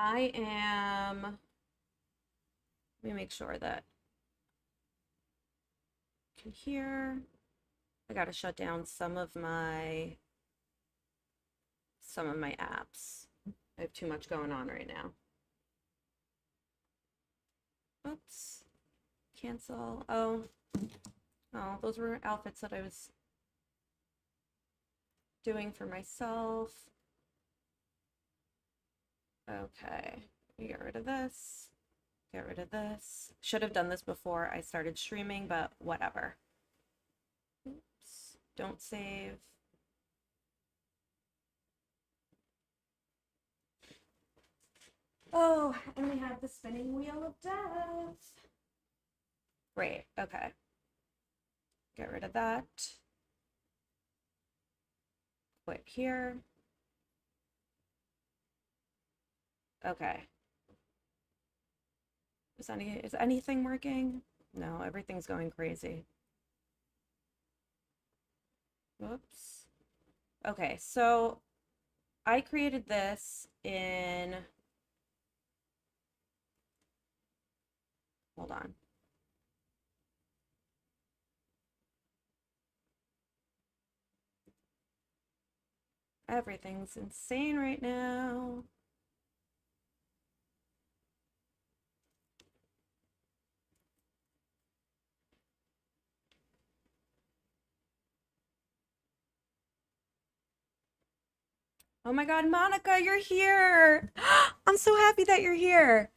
I am, let me make sure that I can hear. I gotta shut down some of my apps. I have too much going on right now. Oops. Cancel. Oh, those were outfits that I was doing for myself. Okay. Get rid of this. Get rid of this. Should have done this before I started streaming, but whatever. Oops. Don't save. Oh, and we have the spinning wheel of death. Great. Okay. Get rid of that. Quit here. Okay. Is anything working? No, everything's going crazy. Whoops. Okay, so I created this in, hold on. Everything's insane right now. Oh my God, Monica, you're here. I'm so happy that you're here.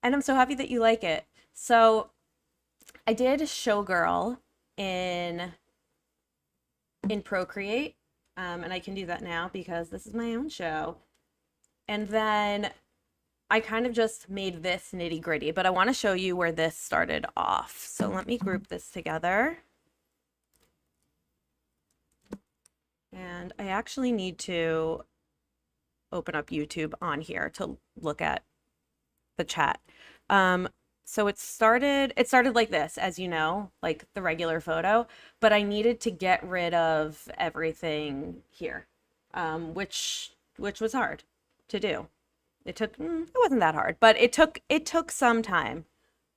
And I'm so happy that you like it. So I did Showgirl in Procreate, and I can do that now because this is my own show. And then I kind of just made this nitty gritty, but I want to show you where this started off. So let me group this together. And I actually need to open up YouTube on here to look at the chat. So it started like this, as you know, like the regular photo, but I needed to get rid of everything here, which was hard to do. It wasn't that hard, but it took some time.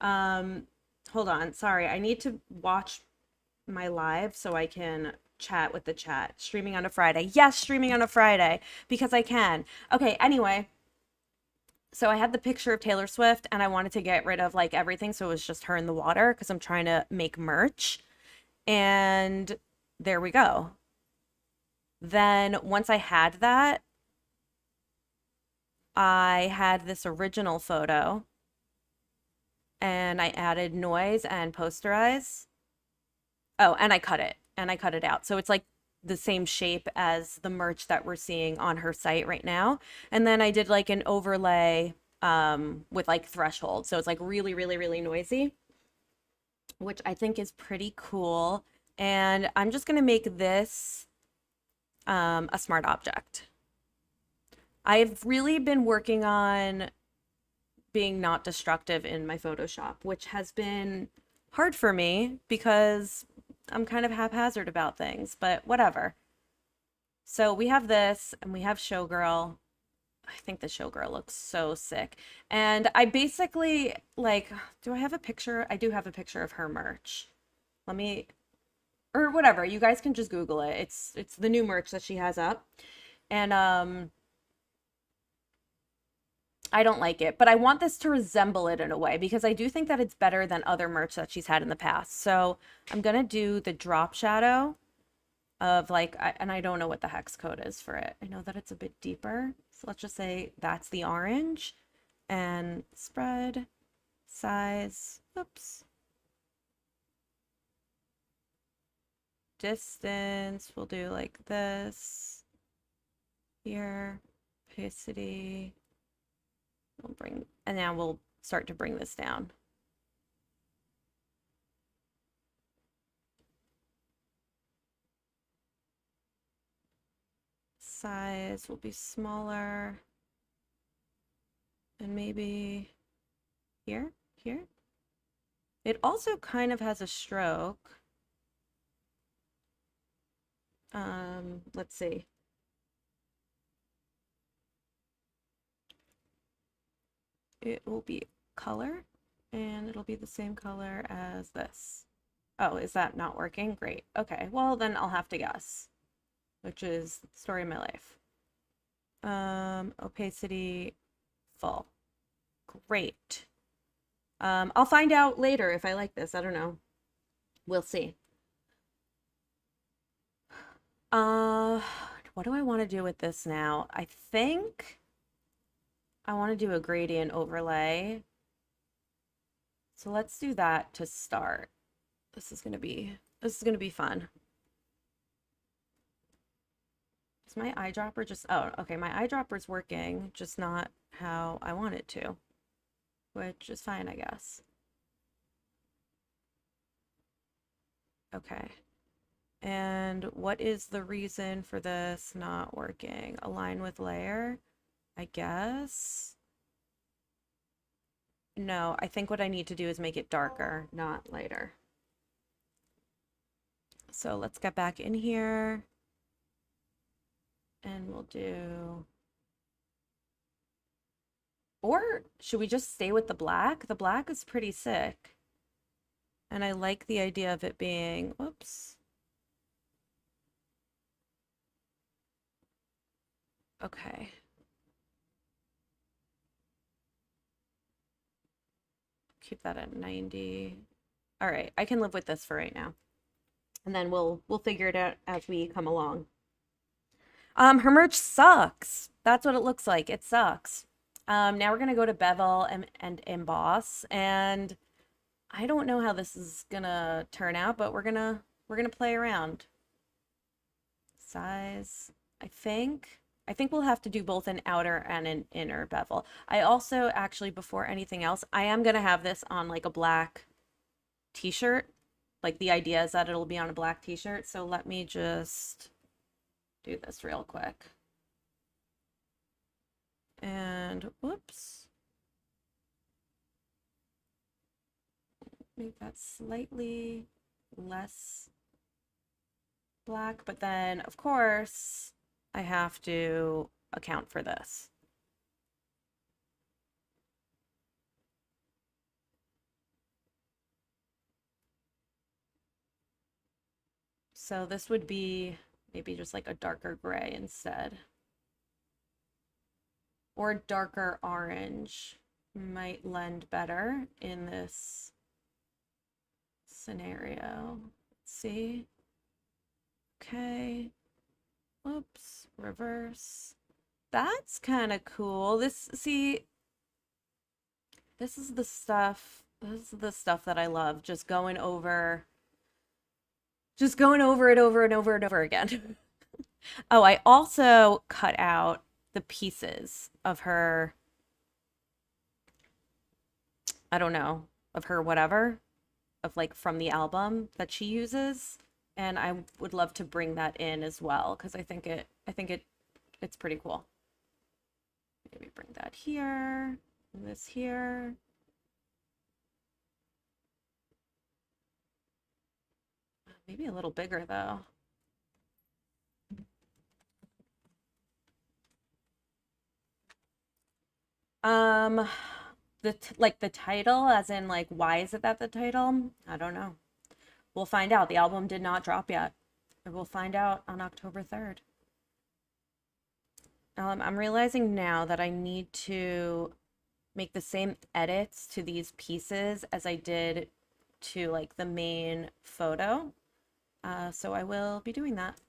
Hold on, sorry, I need to watch my live so I can chat with the chat. Streaming on a Friday. Yes, streaming on a Friday because I can. Okay, anyway, so I had the picture of Taylor Swift and I wanted to get rid of like everything so it was just her in the water because I'm trying to make merch. And there we go. Then once I had that, I had this original photo and I added noise and posterize. Oh, and I cut it and I cut it out. So it's like the same shape as the merch that we're seeing on her site right now. And then I did like an overlay with like threshold. So it's like really, really, really noisy, which I think is pretty cool. And I'm just gonna make this a smart object. I've really been working on being not destructive in my Photoshop, which has been hard for me because I'm kind of haphazard about things, but whatever. So we have this and we have Showgirl. I think the Showgirl looks so sick. And I basically like, do I have a picture? I do have a picture of her merch. Let me, or whatever. You guys can just Google it. It's the new merch that she has up. And I don't like it, but I want this to resemble it in a way because I do think that it's better than other merch that she's had in the past. So I'm gonna do the drop shadow of like, and I don't know what the hex code is for it. I know that it's a bit deeper. So let's just say that's the orange and spread, size, oops, distance. We'll do like this here, opacity. And now we'll start to bring this down. Size will be smaller. And maybe here. It also kind of has a stroke. Let's see. it will be color, and it'll be the same color as this. Oh, is that not working? Great. Okay, well then I'll have to guess, which is the story of my life. Opacity full. Great. I'll find out later if I like this. I don't know. We'll see. Uh, what do I want to do with this now? I think I want to do a gradient overlay. So let's do that to start. This is gonna be fun. Is my eyedropper just, oh, okay, my eyedropper's working, just not how I want it to, which is fine, I guess. Okay. And what is the reason for this not working? Align with layer, I guess. No, I think what I need to do is make it darker, not lighter. So let's get back in here and we'll do, or should we just stay with the black? The black is pretty sick. And I like the idea of it being, whoops. Okay. Keep that at 90. All right, I can live with this for right now. And then we'll figure it out as we come along. Her merch sucks. That's what it looks like. It sucks. Now we're gonna go to bevel and emboss, and I don't know how this is gonna turn out, but we're gonna play around. Size, I think we'll have to do both an outer and an inner bevel. I also actually, before anything else, I am gonna have this on like a black t-shirt. Like the idea is that it'll be on a black t-shirt. So let me just do this real quick. And whoops. Make that slightly less black, but then of course I have to account for this. So this would be maybe just like a darker gray instead. Or darker orange might lend better in this scenario. Let's see. Okay. Whoops. Reverse. That's kind of cool. This, see, this is the stuff. This is the stuff that I love. Just going over it over and over and over again. Oh, I also cut out the pieces of her, I don't know, of her whatever, of like from the album that she uses. And I would love to bring that in as well because it's pretty cool. Maybe bring that here, and this here. Maybe a little bigger though. Um, like the title, as in like why is it that the title? I don't know. We'll find out. The album did not drop yet. We'll find out on October 3rd. I'm realizing now that I need to make the same edits to these pieces as I did to like the main photo. So I will be doing that.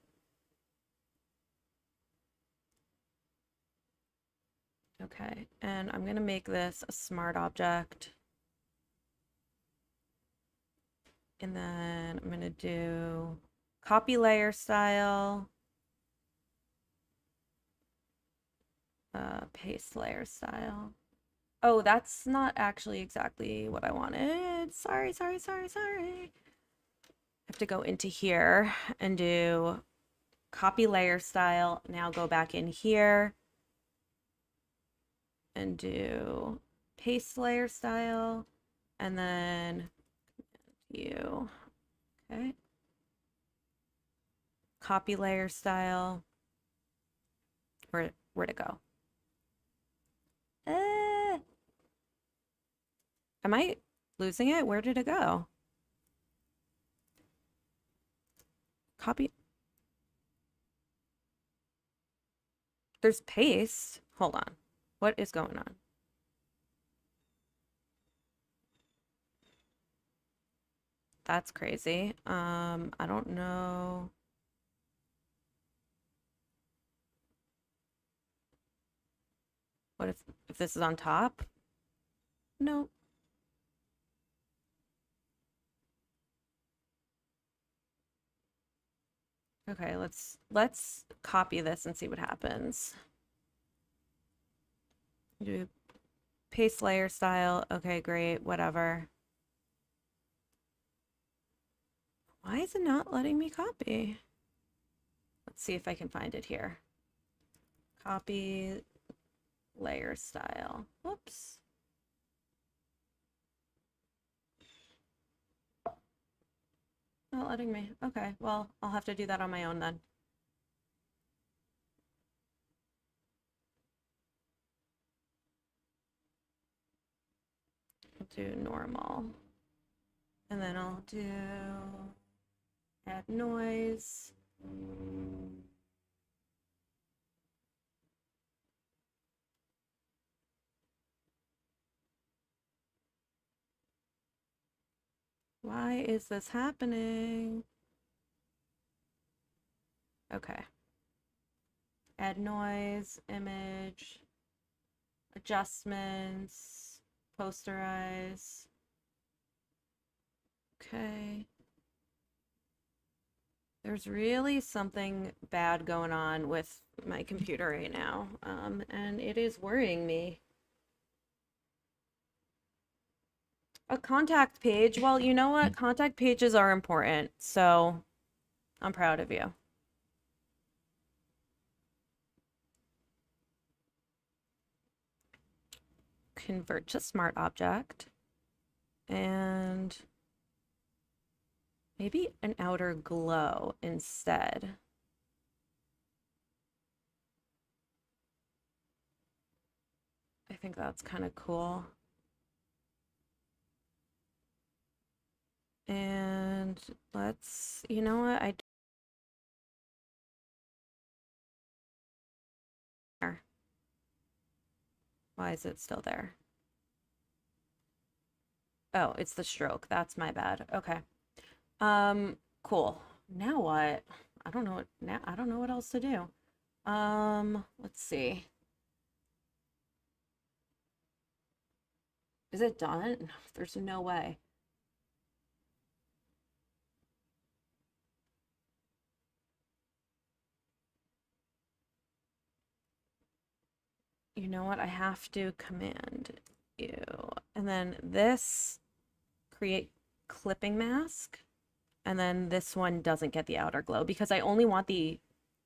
Okay, and I'm gonna make this a smart object. And then I'm gonna do copy layer style, paste layer style. Oh, that's not actually exactly what I wanted. Sorry. I have to go into here and do copy layer style. Now go back in here and do paste layer style, and then you, okay. Copy layer style. Where'd it go? Am I losing it? Where did it go? Copy. There's paste. Hold on. What is going on? That's crazy. I don't know. What if this is on top? No. Okay, let's copy this and see what happens. Do paste layer style. Okay, great. Whatever. Why is it not letting me copy? Let's see if I can find it here. Copy layer style. Whoops. Not letting me. Okay, well, I'll have to do that on my own then. I'll do normal. And then I'll do add noise. Why is this happening? Okay. Add noise, image, adjustments, posterize. Okay. There's really something bad going on with my computer right now, and it is worrying me. A contact page. Well, you know what? Contact pages are important, so I'm proud of you. Convert to smart object. And maybe an outer glow instead. I think that's kind of cool. And let's, you know what? Why is it still there? Oh, it's the stroke. That's my bad. Okay. Cool. Now what? I don't know what now. I don't know what else to do. Let's see. Is it done? There's no way. You know what? I have to command you. And then this create clipping mask. And then this one doesn't get the outer glow because I only want the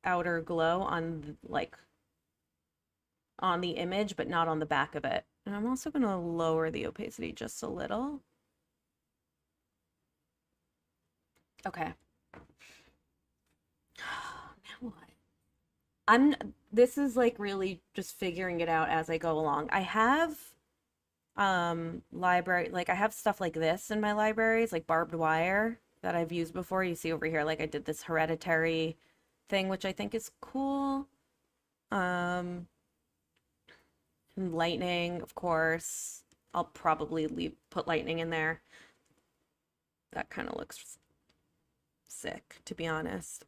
outer glow on like on the image, but not on the back of it. And I'm also going to lower the opacity just a little. Okay. Now what? This is like really just figuring it out as I go along. I have library, like I have stuff like this in my libraries, like barbed wire that I've used before. You see over here, like I did this hereditary thing, which I think is cool. Um, and lightning, of course. I'll probably put lightning in there. That kind of looks sick, to be honest.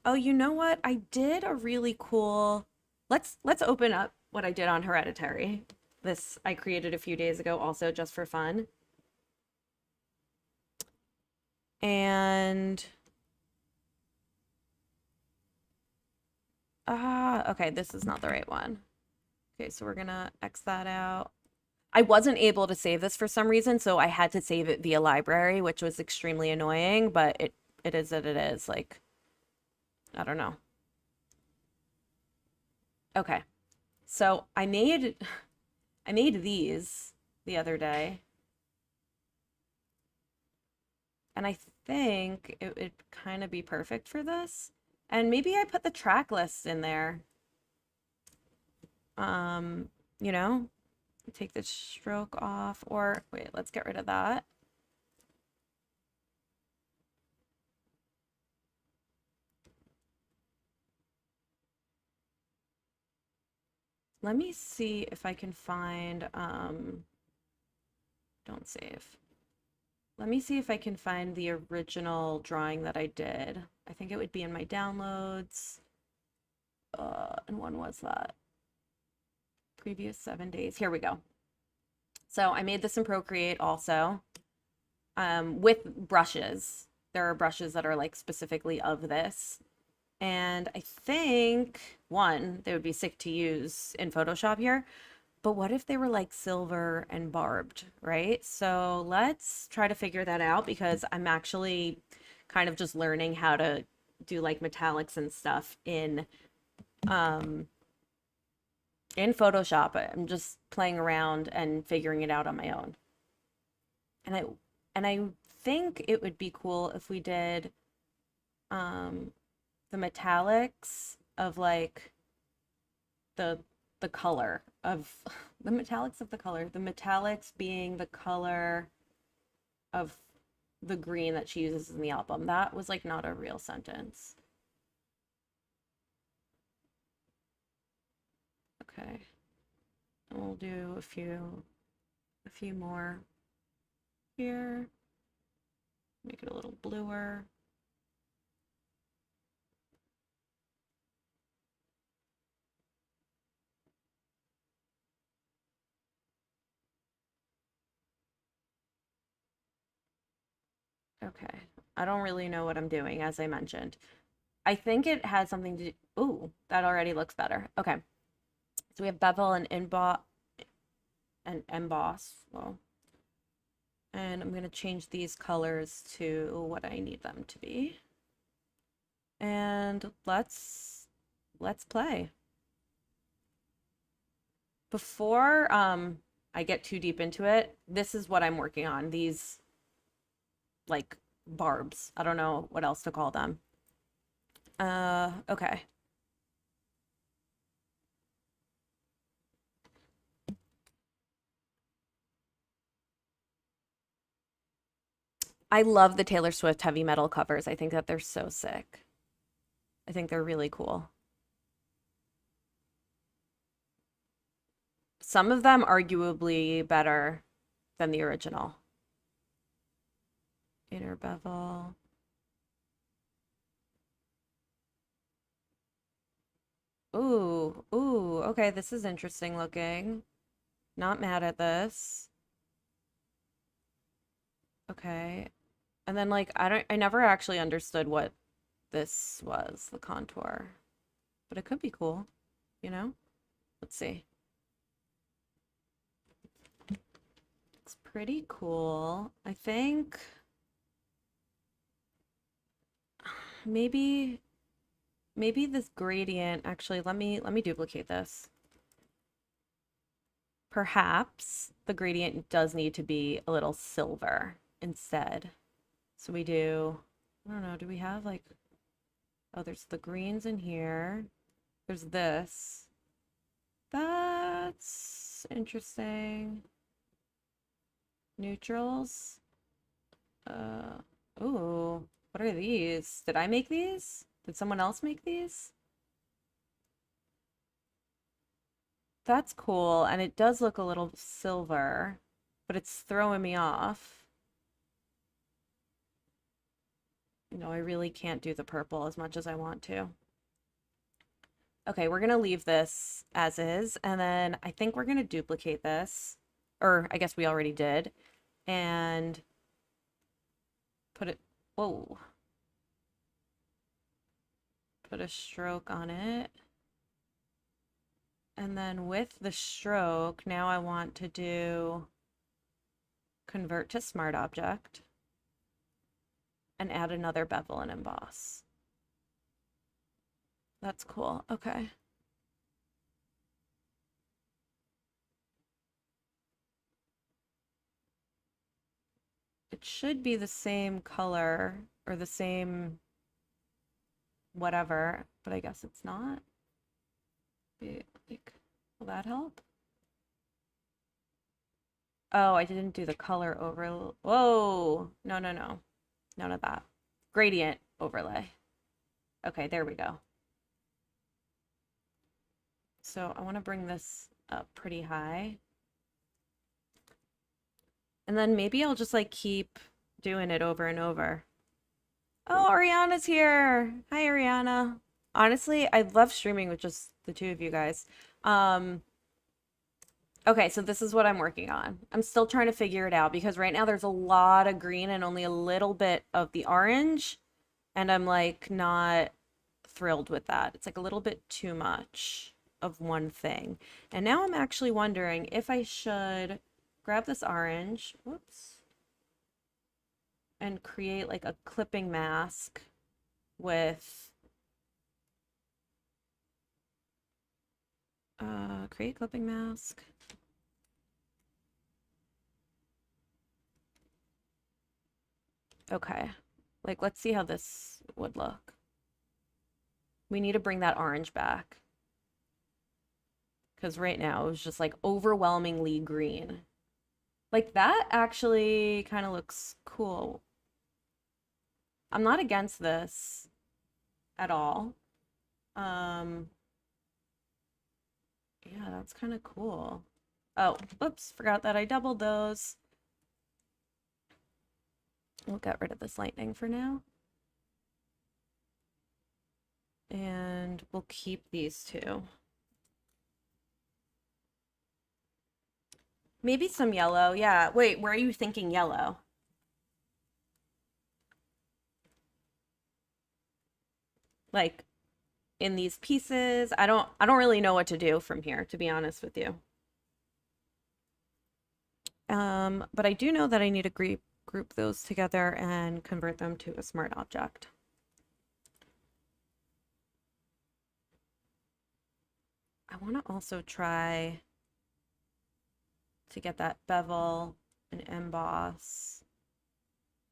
Oh, you know what? I did a really cool. Let's open up what I did on Hereditary. This I created a few days ago, also just for fun. And okay, this is not the right one. Okay, so we're gonna X that out. I wasn't able to save this for some reason, so I had to save it via library, which was extremely annoying, but it is what it is. Like, I don't know. Okay. So I made these the other day, and I think it would kind of be perfect for this. And maybe I put the track list in there. Um, you know, take the stroke off, or wait, let's get rid of that. Let me see if I can find, don't save. Let me see if I can find the original drawing that I did. I think it would be in my downloads. And when was that? Previous 7 days. Here we go. So I made this in Procreate also, with brushes. There are brushes that are like specifically of this. And I think, one, they would be sick to use in Photoshop here, but what if they were like silver and barbed, right? So let's try to figure that out because I'm actually kind of just learning how to do like metallics and stuff in Photoshop. I'm just playing around and figuring it out on my own. And I think it would be cool if we did the metallics of like the color of the metallics of the color, the metallics being the color of the green that she uses in the album. That was like not a real sentence. Okay. And we'll do a few more here. Make it a little bluer. Okay. I don't really know what I'm doing, as I mentioned. I think it has something to do. Ooh, that already looks better. Okay. So we have bevel and emboss. Well, and I'm going to change these colors to what I need them to be. And let's play. Before I get too deep into it, this is what I'm working on. These like barbs. I don't know what else to call them. Okay. I love the Taylor Swift heavy metal covers. I think that they're so sick. I think they're really cool. Some of them arguably better than the original. Inner bevel. Ooh, okay, this is interesting looking. Not mad at this. Okay. And then like I never actually understood what this was, the contour. But it could be cool, you know? Let's see. It's pretty cool. I think maybe this gradient, actually, let me duplicate this. Perhaps the gradient does need to be a little silver instead. So we do, I don't know, do we have like, oh, there's the greens in here. There's this. That's interesting. Neutrals. Ooh, what are these? Did I make these? Did someone else make these? That's cool, and it does look a little silver, but it's throwing me off. You know, I really can't do the purple as much as I want to. Okay, we're gonna leave this as is, and then I think we're gonna duplicate this, or I guess we already did, and put it, whoa, put a stroke on it. And then with the stroke, now I want to do convert to smart object and add another bevel and emboss. That's cool. Okay. It should be the same color or the same whatever, but I guess it's not. Like, will that help? Oh, I didn't do the color over. Whoa. No, no, no. None of that. Gradient overlay. Okay, there we go. So I want to bring this up pretty high. And then maybe I'll just like keep doing it over and over. Oh, Ariana's here. Hi, Ariana. Honestly, I love streaming with just the two of you guys. Um, okay, so this is what I'm working on. I'm still trying to figure it out because right now there's a lot of green and only a little bit of the orange. And I'm like not thrilled with that. It's like a little bit too much of one thing. And now I'm actually wondering if I should grab this orange, whoops, and create like a clipping mask with create clipping mask. Okay. Like let's see how this would look. We need to bring that orange back. Because right now it was just like overwhelmingly green. Like that actually kind of looks cool. I'm not against this at all. Um, yeah, that's kind of cool. Oh, whoops, forgot that I doubled those. We'll get rid of this lightning for now. And we'll keep these two. Maybe some yellow. Yeah. Wait, where are you thinking yellow? Like in these pieces? I don't really know what to do from here, to be honest with you. But I do know that I need to group those together and convert them to a smart object. I want to also try to get that bevel and emboss.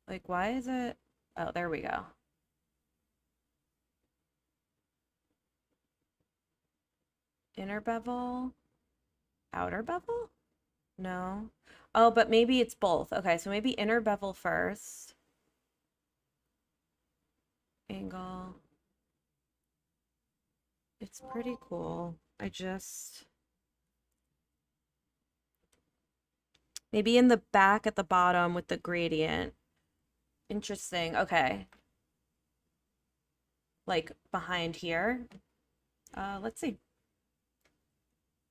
Like, why is it? Oh, there we go. Inner bevel, outer bevel? No. Oh, but maybe it's both. Okay, so maybe inner bevel first. Angle. It's pretty cool. Maybe in the back at the bottom with the gradient. Interesting. Okay. Like behind here. Let's see.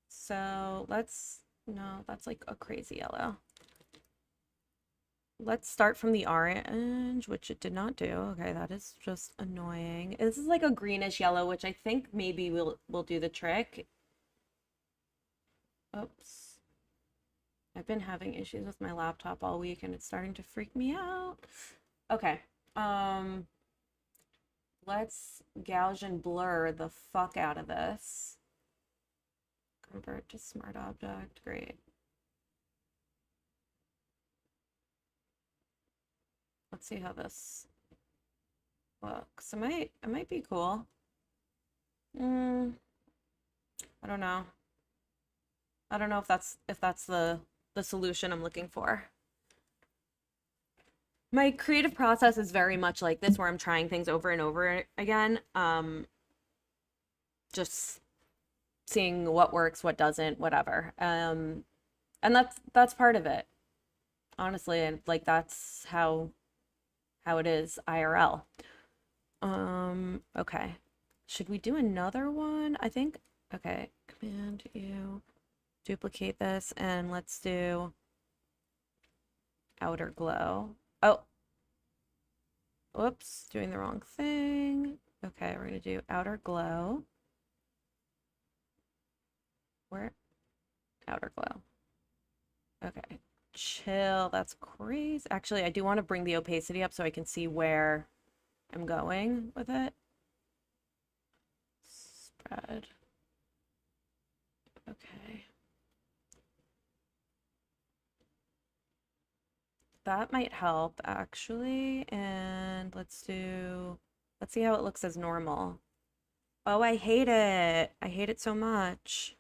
So no, that's like a crazy yellow. Let's start from the orange, which it did not do. Okay, that is just annoying. This is like a greenish yellow, which I think maybe will do the trick. Oops. I've been having issues with my laptop all week and it's starting to freak me out. Okay. Let's Gaussian blur the fuck out of this. Convert to smart object. Great. Let's see how this looks. It might be cool. I don't know. I don't know if that's the solution I'm looking for. My creative process is very much like this, where I'm trying things over and over again. Just seeing what works, what doesn't, whatever. And that's part of it, honestly, and like that's how it is IRL. Okay. Should we do another one? I think, okay, Command U, duplicate this, and let's do outer glow. Oh, whoops, doing the wrong thing. Okay, we're gonna do outer glow. Where? Outer glow. Okay, chill, that's crazy. Actually, I do want to bring the opacity up so I can see where I'm going with it. Spread. Okay. That might help actually. And let's see how it looks as normal. Oh, I hate it. I hate it so much.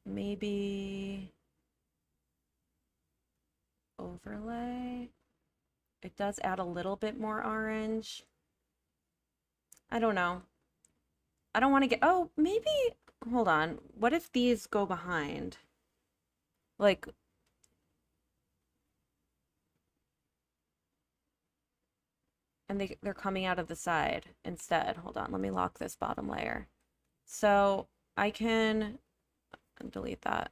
maybe overlay. It does add a little bit more orange. I don't know. I don't want to get, oh, maybe, hold on. What if these go behind? Like, and they're coming out of the side instead. Hold on, let me lock this bottom layer. So I can delete that.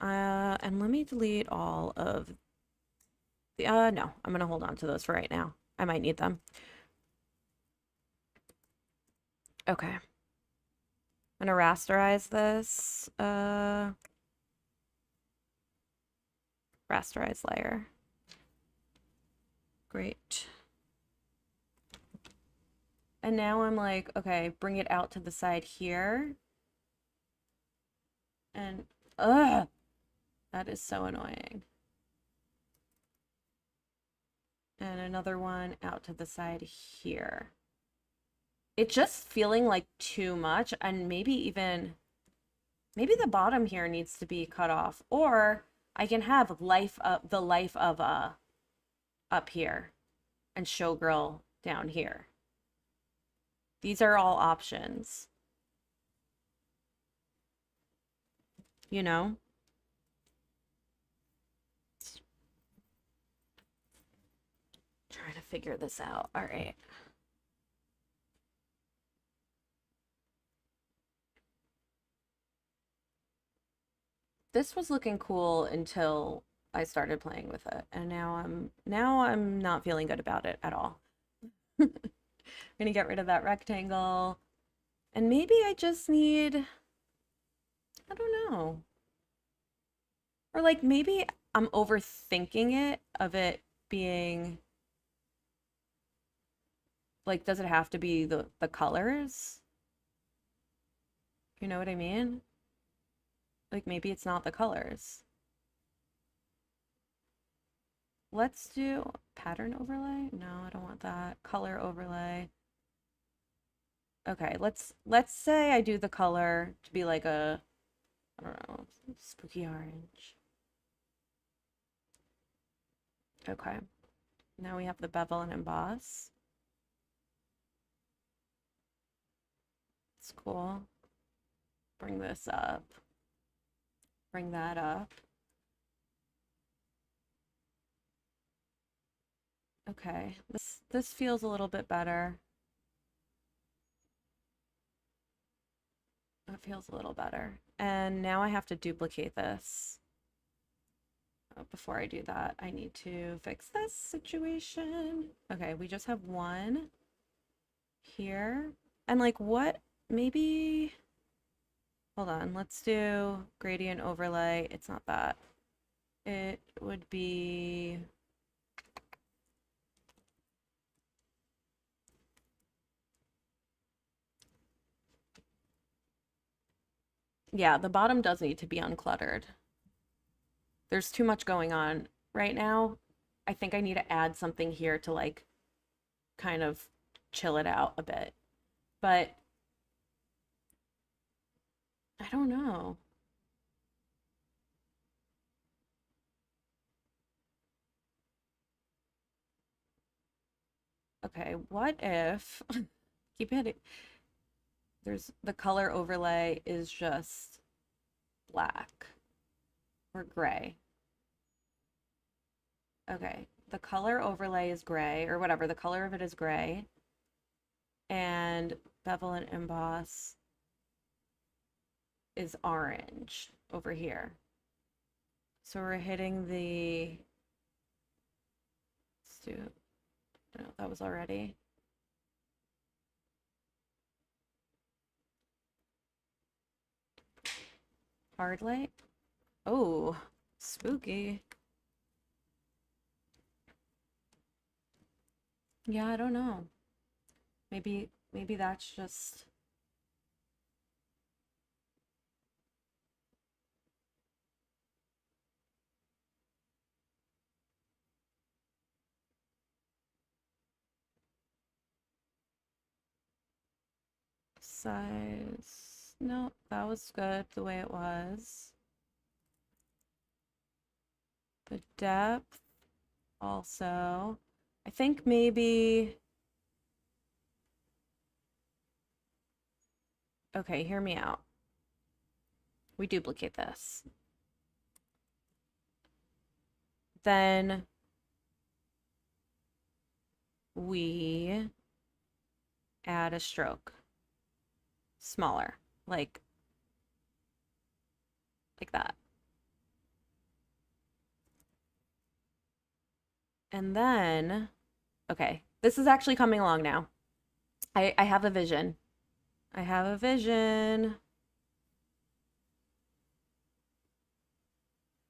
And let me delete all of the, no, I'm gonna hold on to those for right now. I might need them. Okay. I'm gonna rasterize this, rasterize layer. Great. And now I'm like, okay, bring it out to the side here. And, ugh, that is so annoying. And another one out to the side here. It's just feeling like too much, and maybe the bottom here needs to be cut off, or I can have the life of up here and showgirl down here. These are all options. You know? Trying to figure this out. All right. This was looking cool until I started playing with it, and now I'm not feeling good about it at all. I'm gonna get rid of that rectangle. And maybe I just need, I don't know. Or like maybe I'm overthinking it of it being like, does it have to be the colors? You know what I mean? Like maybe it's not the colors. Let's do pattern overlay. No, I don't want that. Color overlay. Okay, let's say I do the color to be like a, I don't know, spooky orange. Okay. Now we have the bevel and emboss. It's cool. Bring this up. Bring that up. Okay, this feels a little bit better. That feels a little better. And now I have to duplicate this. Before I do that, I need to fix this situation. Okay, we just have one here. And like what, maybe, hold on, let's do gradient overlay. It's not that. It would be, yeah, the bottom does need to be uncluttered. There's too much going on right now. I think I need to add something here to like kind of chill it out a bit. But I don't know. Okay, what if keep it, there's the color overlay is just black or gray. Okay, the color overlay is gray or whatever, the color of it is gray. And bevel and emboss is orange over here. So we're hitting the, let's do, no, that was already. Hard light. Oh, spooky. Yeah, I don't know. Maybe that's just size. No, that was good the way it was. The depth also. I think maybe, okay, hear me out. We duplicate this. Then we add a stroke. Smaller, like that. And then, okay, this is actually coming along now. I have a vision. I have a vision.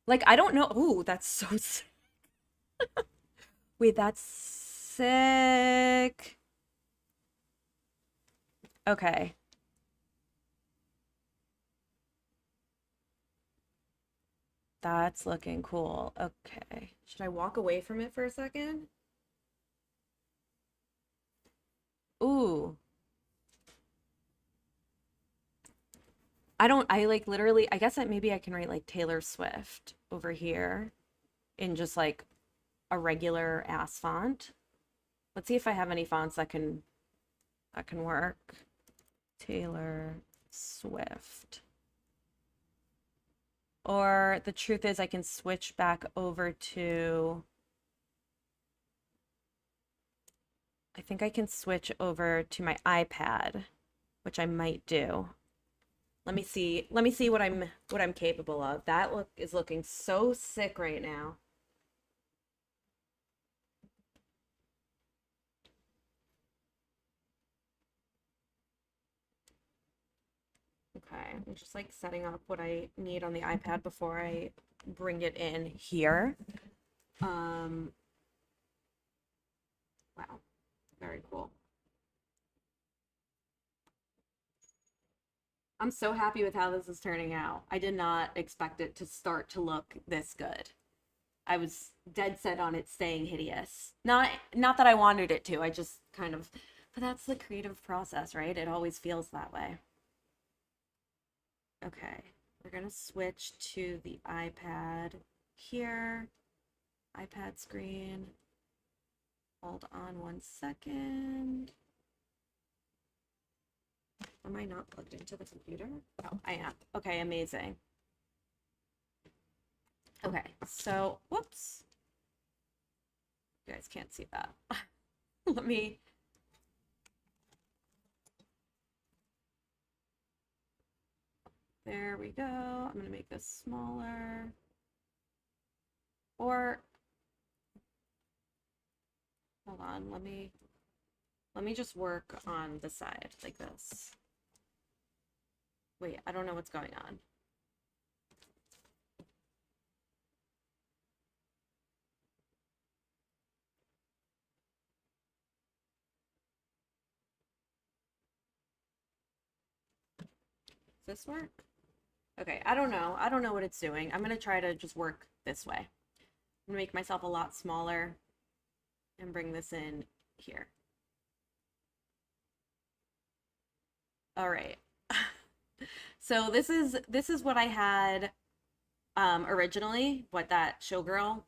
Like, I don't know. Ooh, that's so sick. Wait, that's sick. Okay. That's looking cool. Okay. Should I walk away from it for a second? Ooh. I like literally, I guess that maybe I can write like Taylor Swift over here in just like a regular ass font. Let's see if I have any fonts that can work. Taylor Swift. Or the truth is I can switch back over to, I think I can switch over to my iPad, which I might do. Let me see. Let me see what I'm capable of. That look is looking so sick right now. Okay, I'm just like setting up what I need on the iPad before I bring it in here. Um, wow, very cool. I'm so happy with how this is turning out. I did not expect it to start to look this good. I was dead set on it staying hideous. Not that I wanted it to. I just kind of, but that's the creative process, right? It always feels that way. Okay, we're gonna switch to the iPad here. iPad screen. Hold on 1 second. Am I not plugged into the computer? Oh, I am. Okay, amazing. Okay, so whoops. You guys can't see that. Let me. There we go. I'm gonna make this smaller. Or hold on, let me just work on the side like this. Wait, I don't know what's going on. Does this work? Okay, I don't know. I don't know what it's doing. I'm gonna try to just work this way. I'm gonna make myself a lot smaller and bring this in here. All right. So this is what I had originally, what that showgirl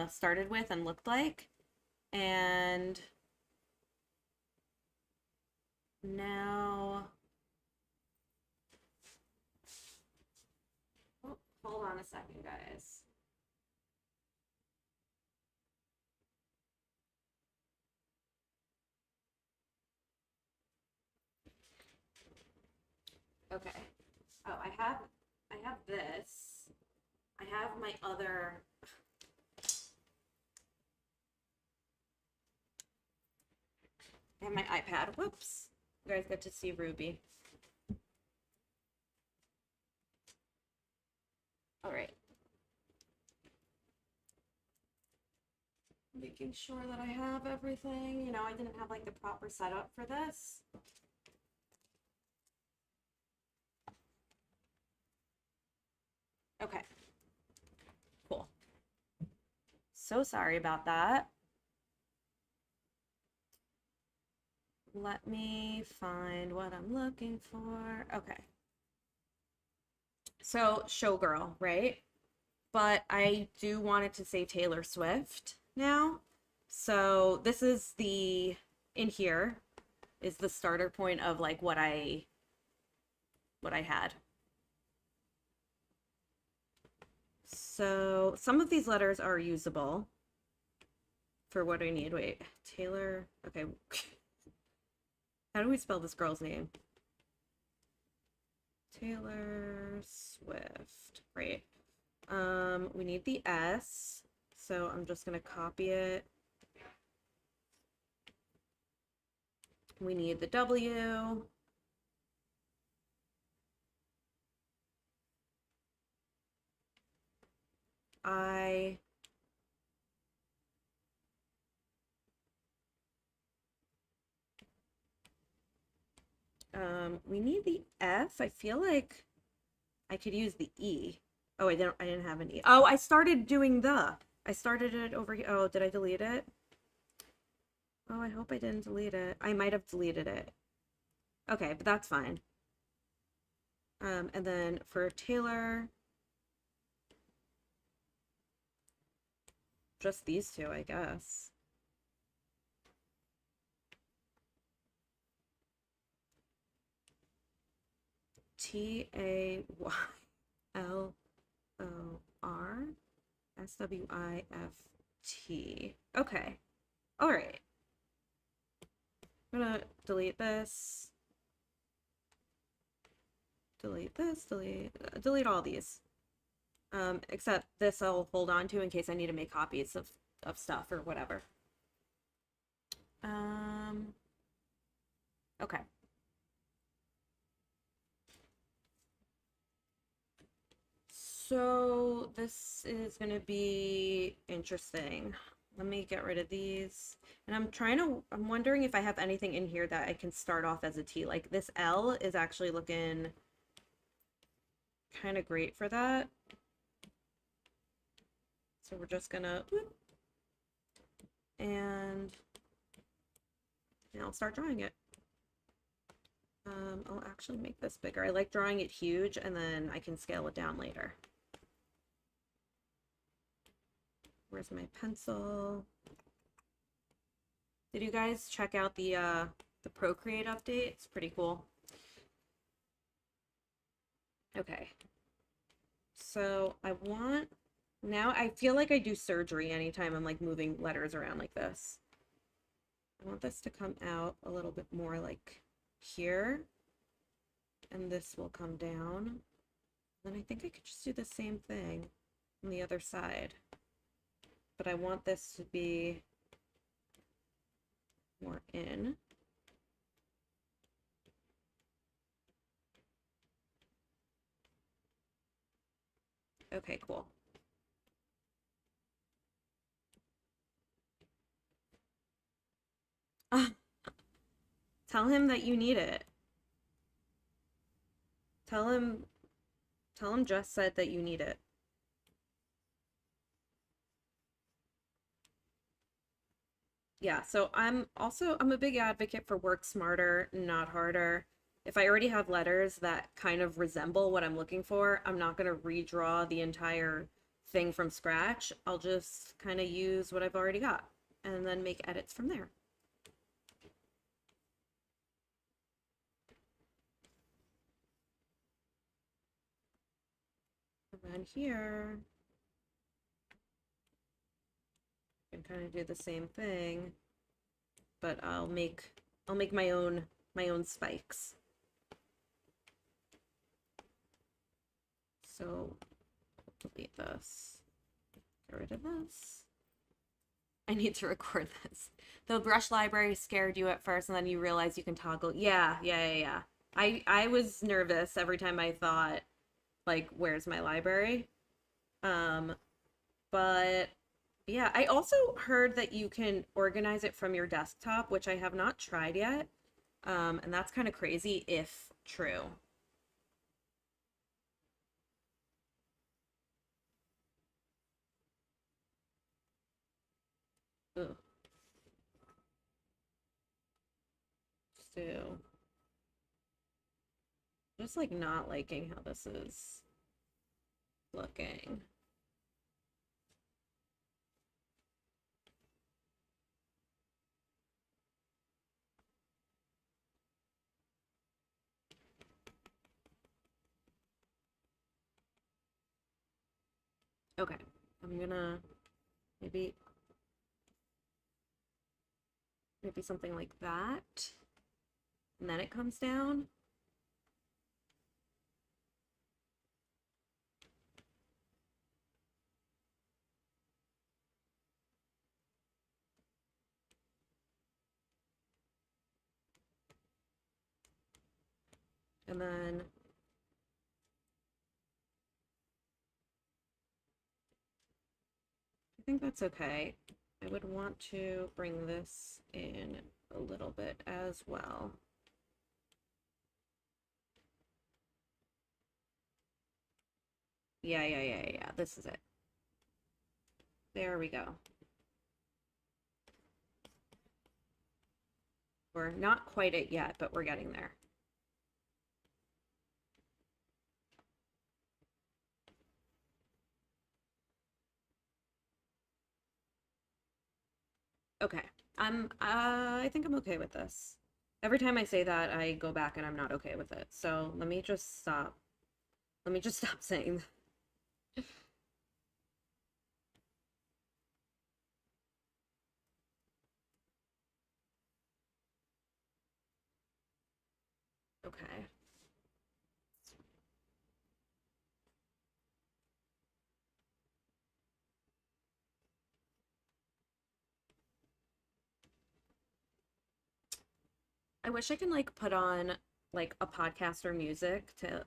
started with and looked like. And now, oh, hold on a second, guys. Okay. Oh, I have this. I have my other. I have my iPad. Whoops. You guys get to see Ruby. All right. Making sure that I have everything. You know, I didn't have like the proper setup for this. Okay. Cool. So sorry about that. Let me find what I'm looking for. Okay. So showgirl, right? But I do want it to say Taylor Swift now. So this is the in here is the starter point of like what I had. So some of these letters are usable for what I need. Wait, Taylor. Okay. How do we spell this girl's name? Taylor Swift. Great. We need the S. So I'm just gonna copy it. We need the W. I. We need the F. I feel like I could use the E. Oh, I didn't have an E. Oh, I started doing the. I started it over here. Oh, did I delete it? Oh, I hope I didn't delete it. I might have deleted it. Okay, but that's fine. And then for Taylor, just these two, I guess. Taylor Swift. Okay. All right. I'm gonna delete this. Delete all these. Except this I'll hold on to in case I need to make copies of stuff or whatever. Um, okay. So this is gonna be interesting. Let me get rid of these. And I'm wondering if I have anything in here that I can start off as a T. Like this L is actually looking kind of great for that. So we're just gonna, and now I'll start drawing it. I'll actually make this bigger. I like drawing it huge and then I can scale it down later. Where's my pencil? Did you guys check out the Procreate update? It's pretty cool. Okay. So now I feel like I do surgery anytime I'm like moving letters around like this. I want this to come out a little bit more like here, and this will come down. Then I think I could just do the same thing on the other side. But I want this to be more in. Okay, cool. Tell him that you need it. Tell him Jess said that you need it. Yeah, so I'm a big advocate for work smarter, not harder. If I already have letters that kind of resemble what I'm looking for, I'm not going to redraw the entire thing from scratch. I'll just kind of use what I've already got and then make edits from there. And then here, I can kind of do the same thing, but I'll make my own spikes. So delete this. Get rid of this. I need to record this. The brush library scared you at first, and then you realize you can toggle. Yeah. I was nervous every time I thought, like, where's my library? Um, but yeah, I also heard that you can organize it from your desktop, which I have not tried yet. And that's kind of crazy if true. Ugh. So, just like not liking how this is. looking. Okay, I'm gonna maybe something like that. And then it comes down. And then I think that's okay. I would want to bring this in a little bit as well. Yeah. This is it. There we go. We're not quite it yet, but we're getting there. Okay. I think I'm okay with this. Every time I say that, I go back and I'm not okay with it. So let me just stop. Let me just stop saying that. Okay. I wish I can like put on like a podcast or music to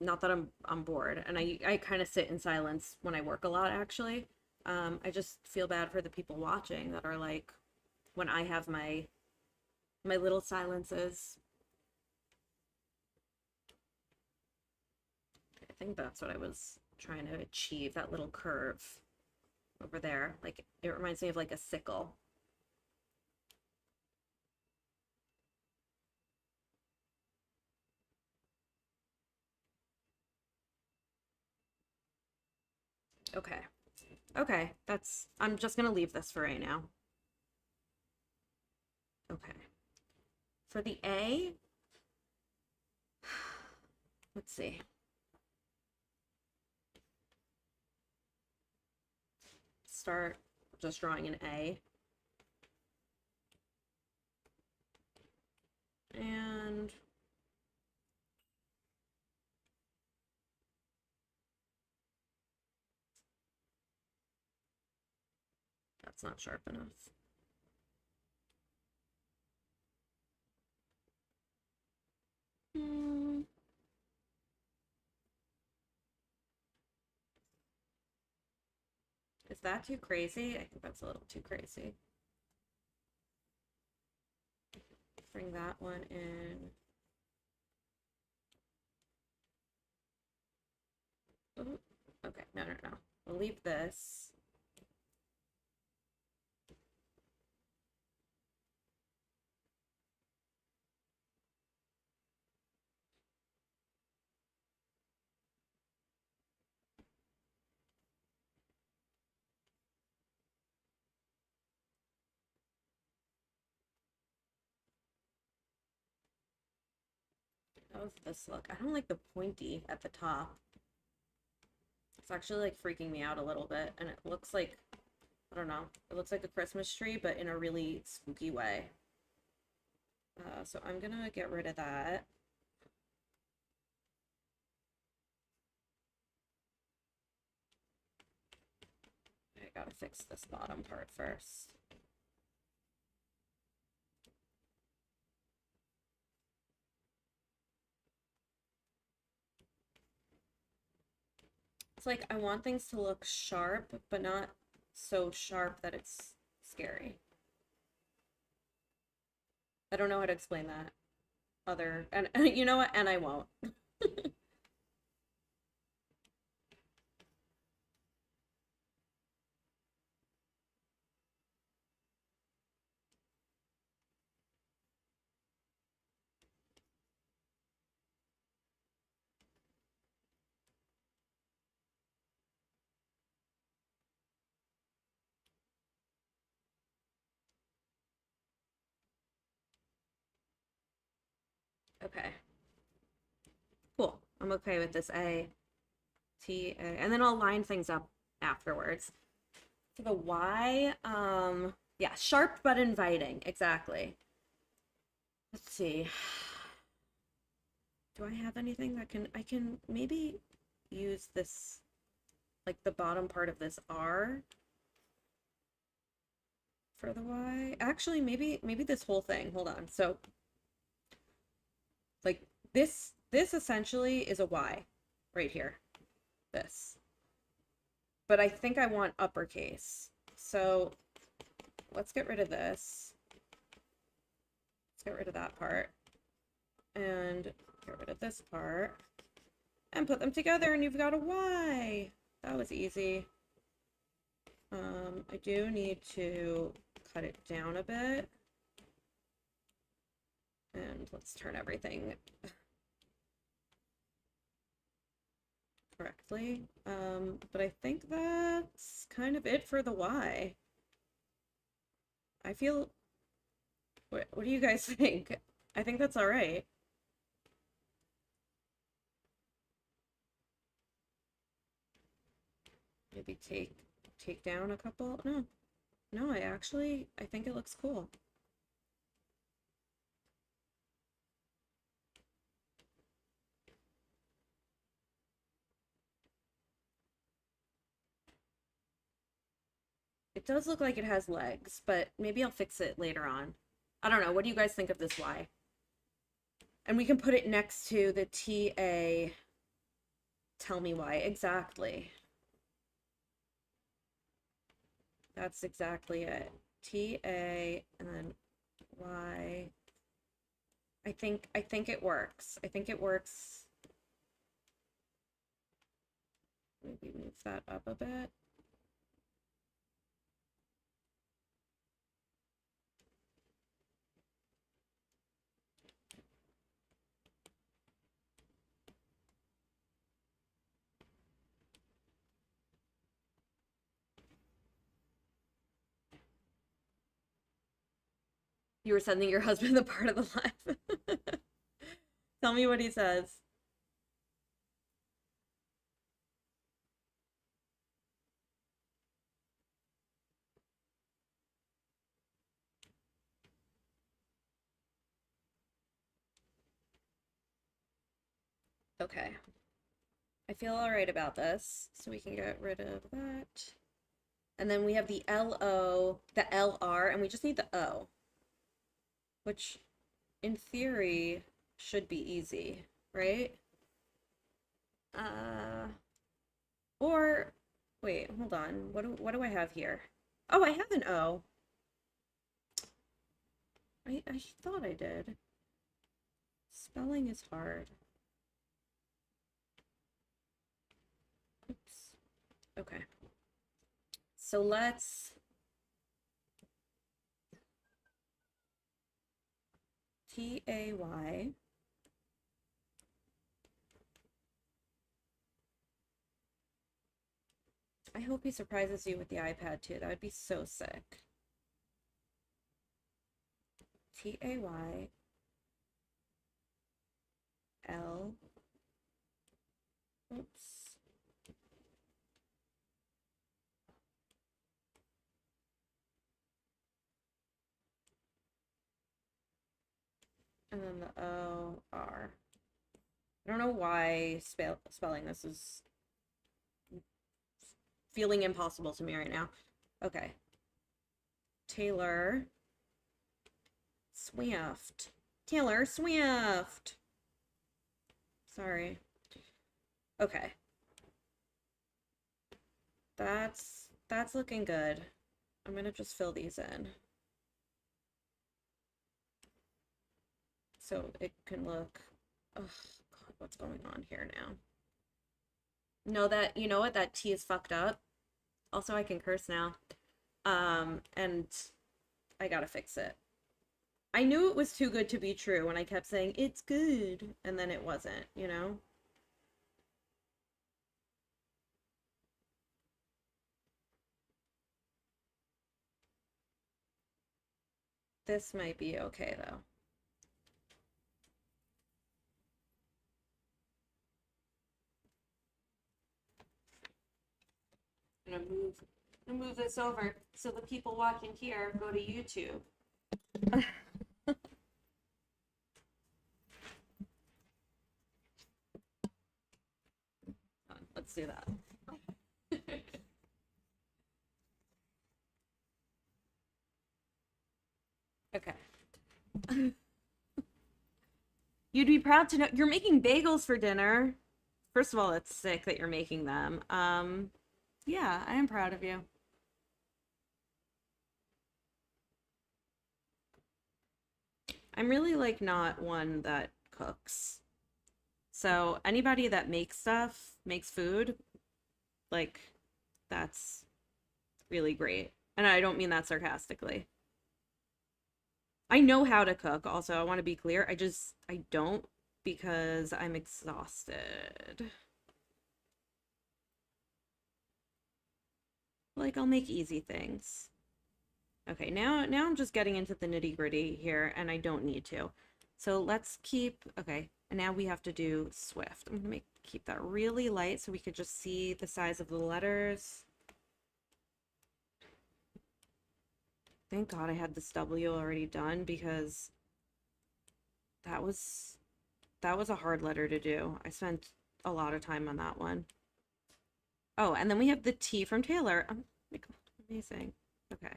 not that I'm bored and I kind of sit in silence when I work a lot actually. I just feel bad for the people watching that are like when I have my little silences. I think that's what I was trying to achieve, that little curve over there. Like it reminds me of like a sickle. Okay. Okay, that's I'm just gonna leave this for right now. Okay. For the A, let's see. Start just drawing an A. And that's not sharp enough. Hmm. Is that too crazy? I think that's a little too crazy. Bring that one in. Ooh, okay, no. We'll leave this. How's this look? I don't like the pointy at the top. It's actually like freaking me out a little bit, and it looks like, I don't know, it looks like a Christmas tree, but in a really spooky way. So I'm gonna get rid of that. I gotta fix this bottom part first. It's like I want things to look sharp, but not so sharp that it's scary. I don't know how to explain that other, and you know what? And I won't. Okay, cool. I'm okay with this A, T, A, and then I'll line things up afterwards. For the Y, yeah, sharp but inviting, exactly. Let's see. Do I have anything that I can maybe use this, like the bottom part of this R for the Y? Actually, maybe this whole thing. Hold on. So, like this essentially is a Y right here. This. But I think I want uppercase. So, let's get rid of this. Let's get rid of that part. And get rid of this part. And put them together and you've got a Y. That was easy. I do need to cut it down a bit. And let's turn everything correctly. But I think that's kind of it for the Y. I feel, what do you guys think? I think that's all right. Maybe take down a couple. No, I think it looks cool. It does look like it has legs, but maybe I'll fix it later on. I don't know. What do you guys think of this Y? And we can put it next to the TA. Tell me why. Exactly. That's exactly it. TA and then Y. I think it works. I think it works. Maybe move that up a bit. You were sending your husband the part of the live. Tell me what he says. Okay. I feel all right about this, so we can get rid of that. And then we have the LO, the LR, and we just need the O, which in theory should be easy, right? Uh, or wait, hold on. What do I have here? Oh, I have an O. I thought I did. Spelling is hard. Oops. Okay. So let's TAY. I hope he surprises you with the iPad too. That would be so sick. TAY L. Oops. And then the OR. I don't know why spelling this is feeling impossible to me right now. Okay. Taylor Swift. Taylor Swift. Sorry. Okay. That's looking good. I'm gonna just fill these in. So it can look, oh God, what's going on here now? No, that, you know what? That T is fucked up. Also, I can curse now. And I gotta fix it. I knew it was too good to be true when I kept saying it's good, and then it wasn't, you know? This might be okay though. gonna move this over so the people watching here go to YouTube. Let's do that. Okay. You'd be proud to know you're making bagels for dinner. First of all, it's sick that you're making them. Yeah, I am proud of you. I'm really like not one that cooks. So anybody that makes stuff, makes food, like that's really great. And I don't mean that sarcastically. I know how to cook, also, I want to be clear. I don't because I'm exhausted. Like I'll make easy things. Okay, now I'm just getting into the nitty-gritty here and I don't need to. So let's keep, okay, and now we have to do Swift. I'm gonna keep that really light so we could just see the size of the letters. Thank God I had this W already done because that was a hard letter to do. I spent a lot of time on that one. Oh, and then we have the T from Taylor. Oh my God, amazing. Okay.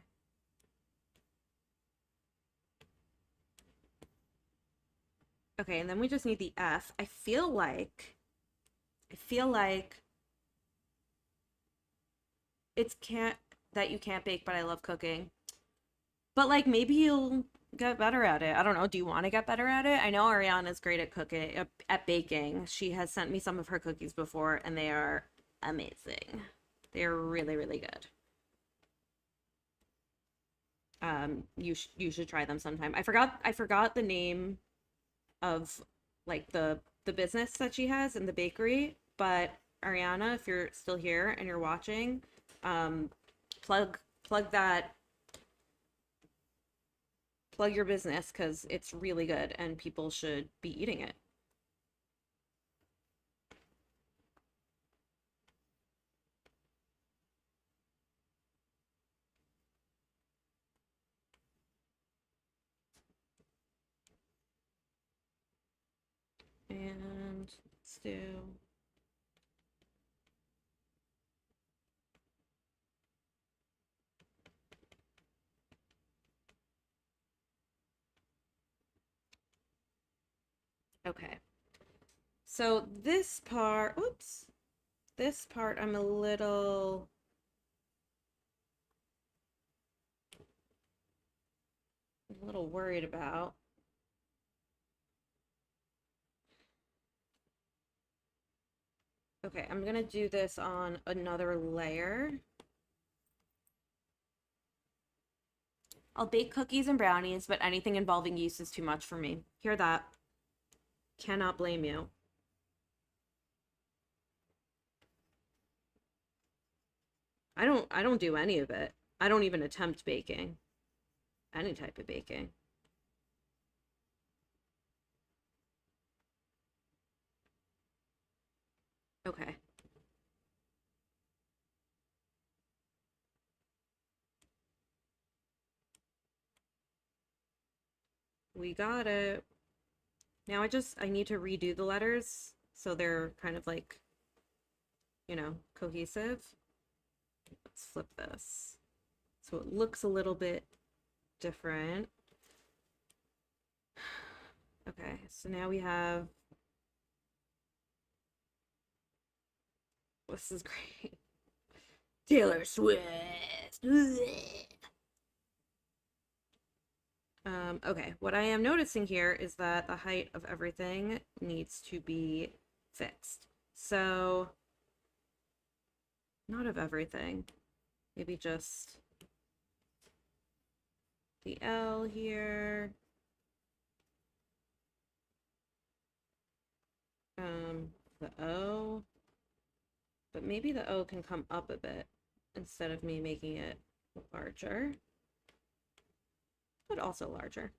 Okay, and then we just need the F. I feel like it's can't that you can't bake, but I love cooking. But like maybe you'll get better at it. I don't know. Do you want to get better at it? I know Ariana's great at cooking, at baking. She has sent me some of her cookies before, and they are amazing. They're really, really good. You should try them sometime. I forgot the name of like the business that she has in the bakery, but Ariana, if you're still here and you're watching, um, plug that plug your business because it's really good and people should be eating it. And let's do okay. So this part, oops, this part I'm a little worried about. Okay, I'm gonna do this on another layer. I'll bake cookies and brownies, but anything involving yeast is too much for me. Hear that? Cannot blame you. I don't do any of it. I don't even attempt baking. Any type of baking. Okay. We got it. Now I need to redo the letters so they're kind of like, cohesive. Let's flip this. So it looks a little bit different. Okay, so now we have, this is great. Taylor Swift. Okay, what I am noticing here is that the height of everything needs to be fixed. So, not of everything, maybe just the L here. The O, but maybe the O can come up a bit instead of me making it larger, but also larger.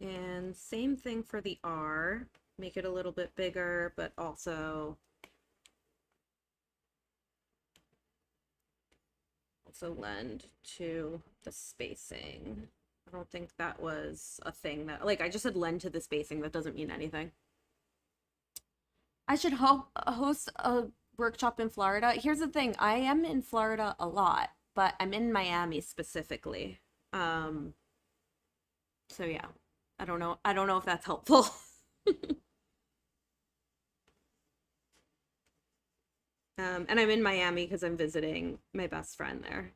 And same thing for the R. make it a little bit bigger, but also lend to the spacing. I don't think that was a thing that, like, I just said lend to the spacing. That doesn't mean anything. I should host a workshop in Florida. Here's the thing, I am in Florida a lot, but I'm in Miami specifically. Um, so yeah, I don't know. I don't know if that's helpful. And I'm in Miami because I'm visiting my best friend there.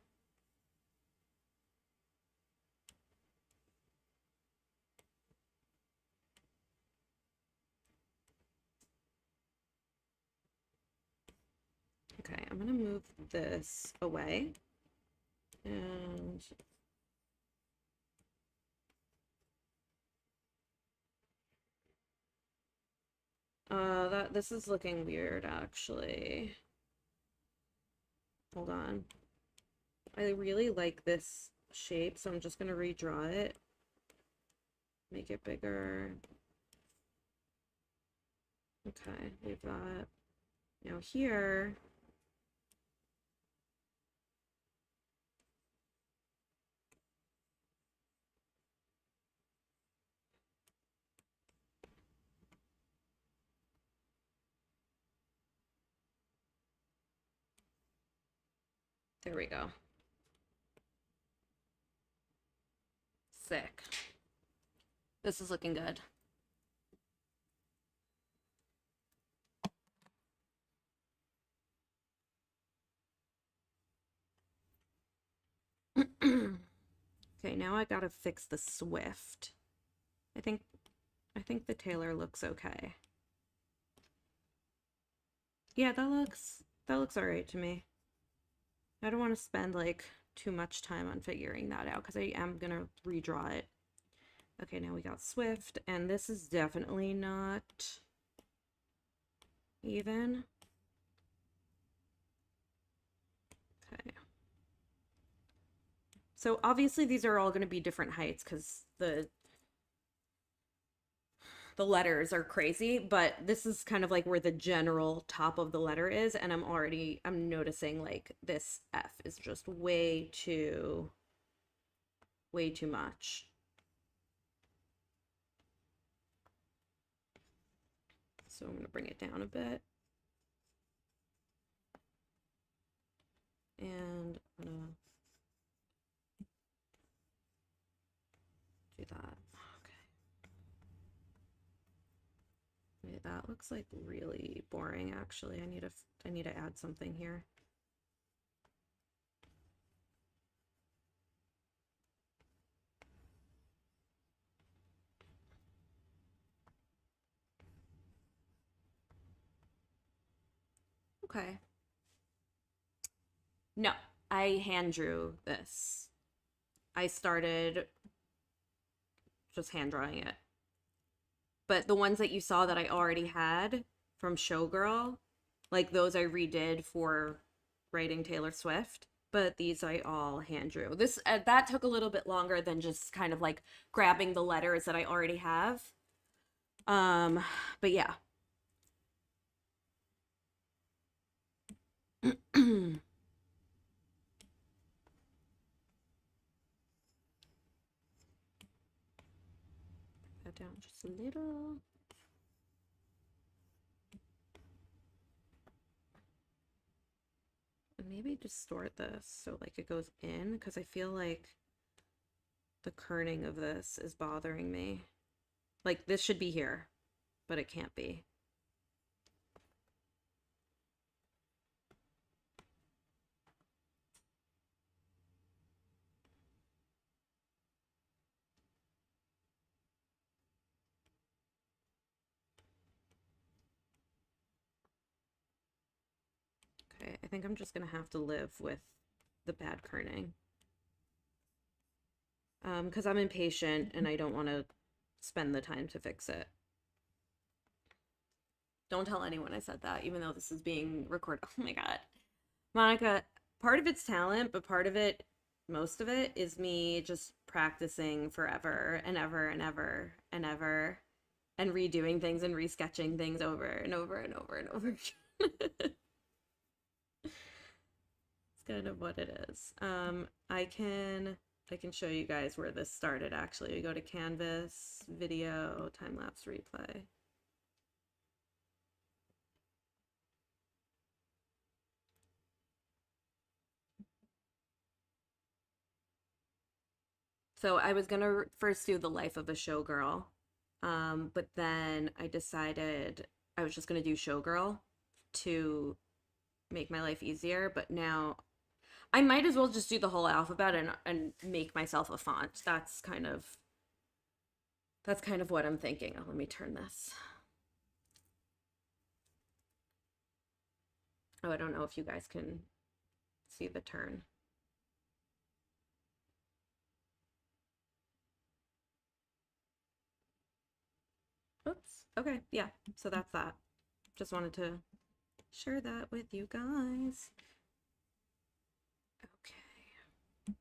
Okay, I'm gonna move this away. And this is looking weird actually. Hold on. I really like this shape, so I'm just gonna redraw it. Make it bigger. Okay, leave that. Now here, there we go. Sick. This is looking good. Okay, now I gotta fix the Swift. I think the tailor looks okay. Yeah, that looks all right to me. I don't want to spend like too much time on figuring that out because I am gonna redraw it. Okay, now we got Swift, and this is definitely not even. Okay. So obviously these are all going to be different heights because the letters are crazy, but this is kind of like where the general top of the letter is, and I'm noticing like this F is just way too much. So I'm going to bring it down a bit. And I'm going to do that. Okay, that looks like really boring actually. I need to add something here. Okay. No, I hand drew this. I started just hand drawing it. But the ones that you saw that I already had from Showgirl, like those I redid for writing Taylor Swift, but these I all hand drew. This that took a little bit longer than just kind of like grabbing the letters that I already have. But yeah. That down just a little. And maybe distort this so like it goes in, because I feel like the kerning of this is bothering me. Like this should be here, but it can't be. Okay, I think I'm just gonna have to live with the bad kerning. Because I'm impatient and I don't want to spend the time to fix it. Don't tell anyone I said that, even though this is being recorded. Oh my God. Monica, part of it's talent, but part of it, most of it, is me just practicing forever and ever and ever and ever. and redoing things and resketching things over and over and over and over again. It's kind of what it is. I can show you guys where this started actually. We go to Canvas, video, time lapse replay. So I was gonna first do the life of a showgirl, but then I decided I was just gonna do showgirl to make my life easier. But now I might as well just do the whole alphabet and make myself a font. That's kind of what I'm thinking. Oh, let me turn this. Oh, I don't know if you guys can see the turn. Oops. Okay. Yeah. So that's that. Just wanted to share that with you guys. Okay.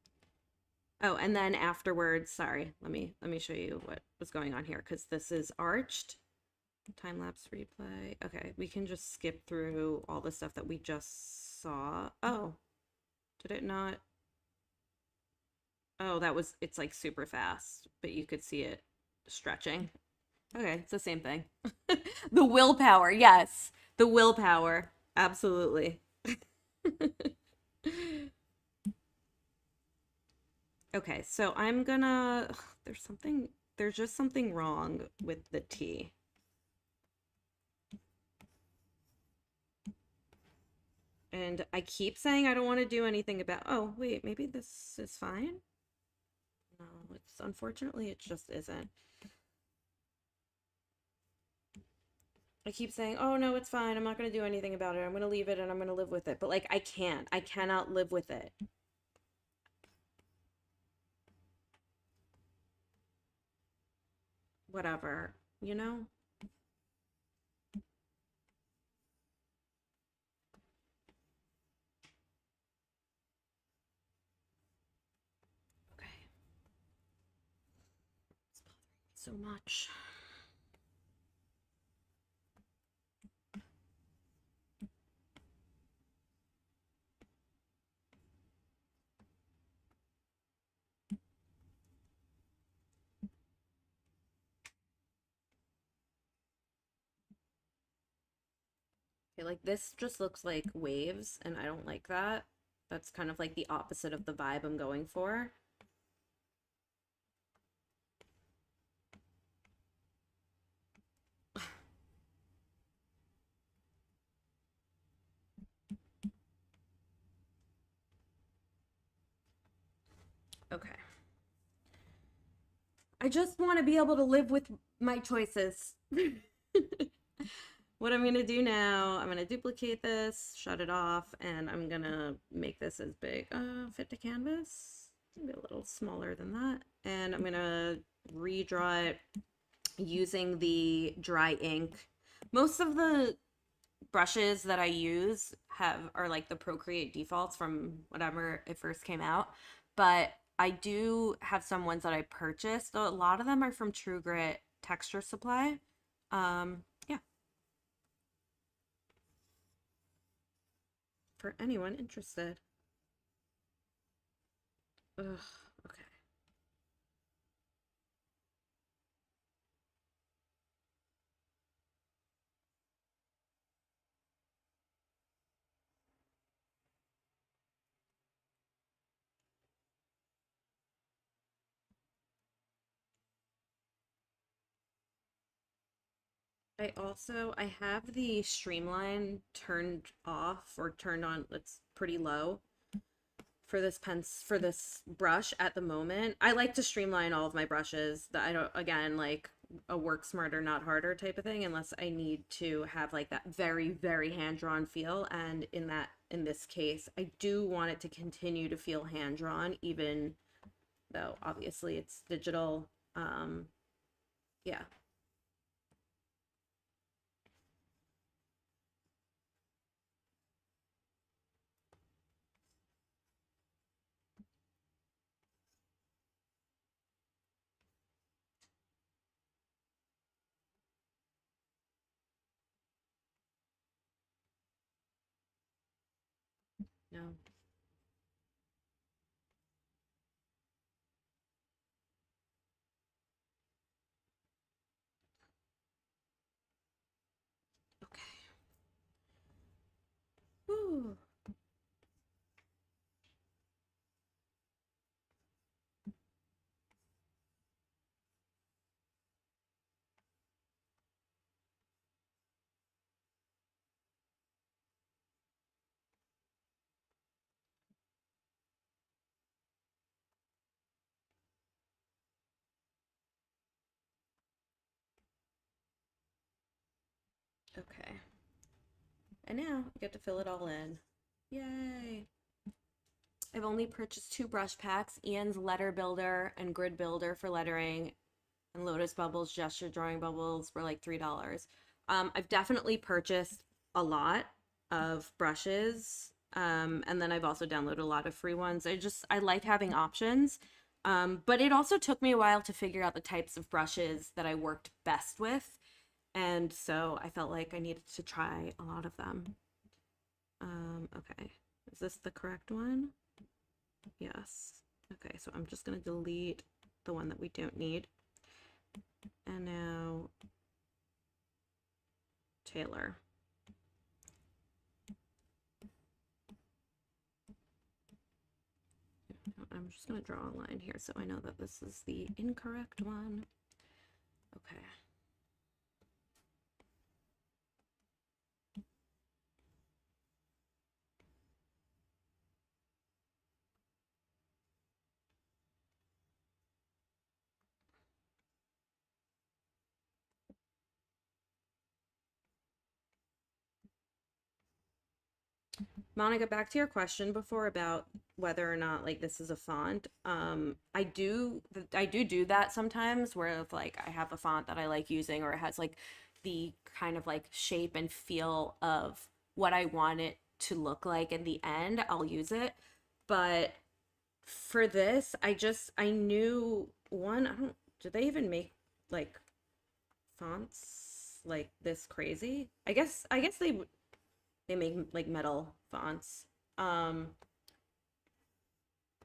Oh, and then afterwards, sorry, let me show you what was going on here because this is arched. Time lapse replay. Okay, we can just skip through all the stuff that we just saw. Oh, did it not? Oh, it's like super fast, but you could see it stretching. Okay, it's the same thing. The willpower, yes. The willpower. Absolutely. Okay, so I'm gonna there's just something wrong with the T. And I keep saying I don't want to do anything about, oh, wait, maybe this is fine. No, unfortunately, it just isn't. I keep saying, oh, no, it's fine. I'm not going to do anything about it. I'm going to leave it and I'm going to live with it. But like, I cannot live with it. Whatever, you know? Okay. It's bothering me so much. Okay, like this just looks like waves, and I don't like that. That's kind of like the opposite of the vibe I'm going for. Okay. I just want to be able to live with my choices. What I'm gonna do now, I'm gonna duplicate this, shut it off, and I'm gonna make this as big, fit to canvas, maybe a little smaller than that. And I'm gonna redraw it using the dry ink. Most of the brushes that I use are like the Procreate defaults from whatever it first came out, but I do have some ones that I purchased. A lot of them are from True Grit Texture Supply. Yeah, for anyone interested. Ugh, okay. I have the streamline turned off or turned on. It's pretty low for this brush at the moment. I like to streamline all of my brushes. That I don't, again, like a work smarter not harder type of thing, unless I need to have like that very very hand drawn feel. And in this case, I do want it to continue to feel hand drawn, even though obviously it's digital. Yeah. No. Okay. Whew. Okay. And now I get to fill it all in. Yay. I've only purchased 2 brush packs, Ian's Letter Builder and Grid Builder for lettering, and Lotus Bubbles Gesture Drawing Bubbles for like $3. I've definitely purchased a lot of brushes, and then I've also downloaded a lot of free ones. I like having options, but it also took me a while to figure out the types of brushes that I worked best with, and so I felt like I needed to try a lot of them. Okay, is this the correct one? Yes. Okay, so I'm just gonna delete the one that we don't need. And now Taylor. I'm just gonna draw a line here so I know that this is the incorrect one. Okay. Monica, back to your question before about whether or not like this is a font. I do that sometimes where if like I have a font that I like using or it has like the kind of like shape and feel of what I want it to look like in the end, I'll use it. But for this, I knew one, I don't, do they even make like fonts like this crazy? I guess they make like metal fonts. Um,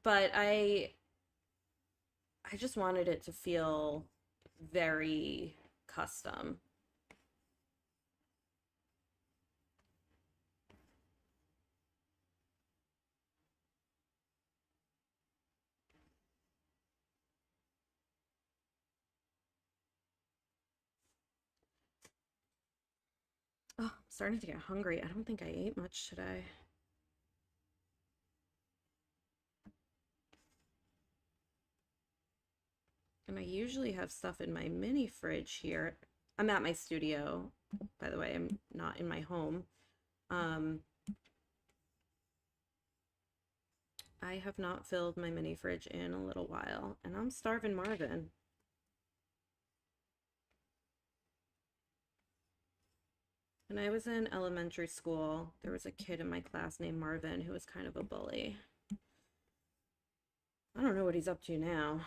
but I just wanted it to feel very custom. Oh, I'm starting to get hungry. I don't think I ate much today. And I usually have stuff in my mini fridge here. I'm at my studio, by the way. I'm not in my home. Um, I have not filled my mini fridge in a little while, and I'm starving Marvin. When I was in elementary school, there was a kid in my class named Marvin who was kind of a bully. I don't know what he's up to now.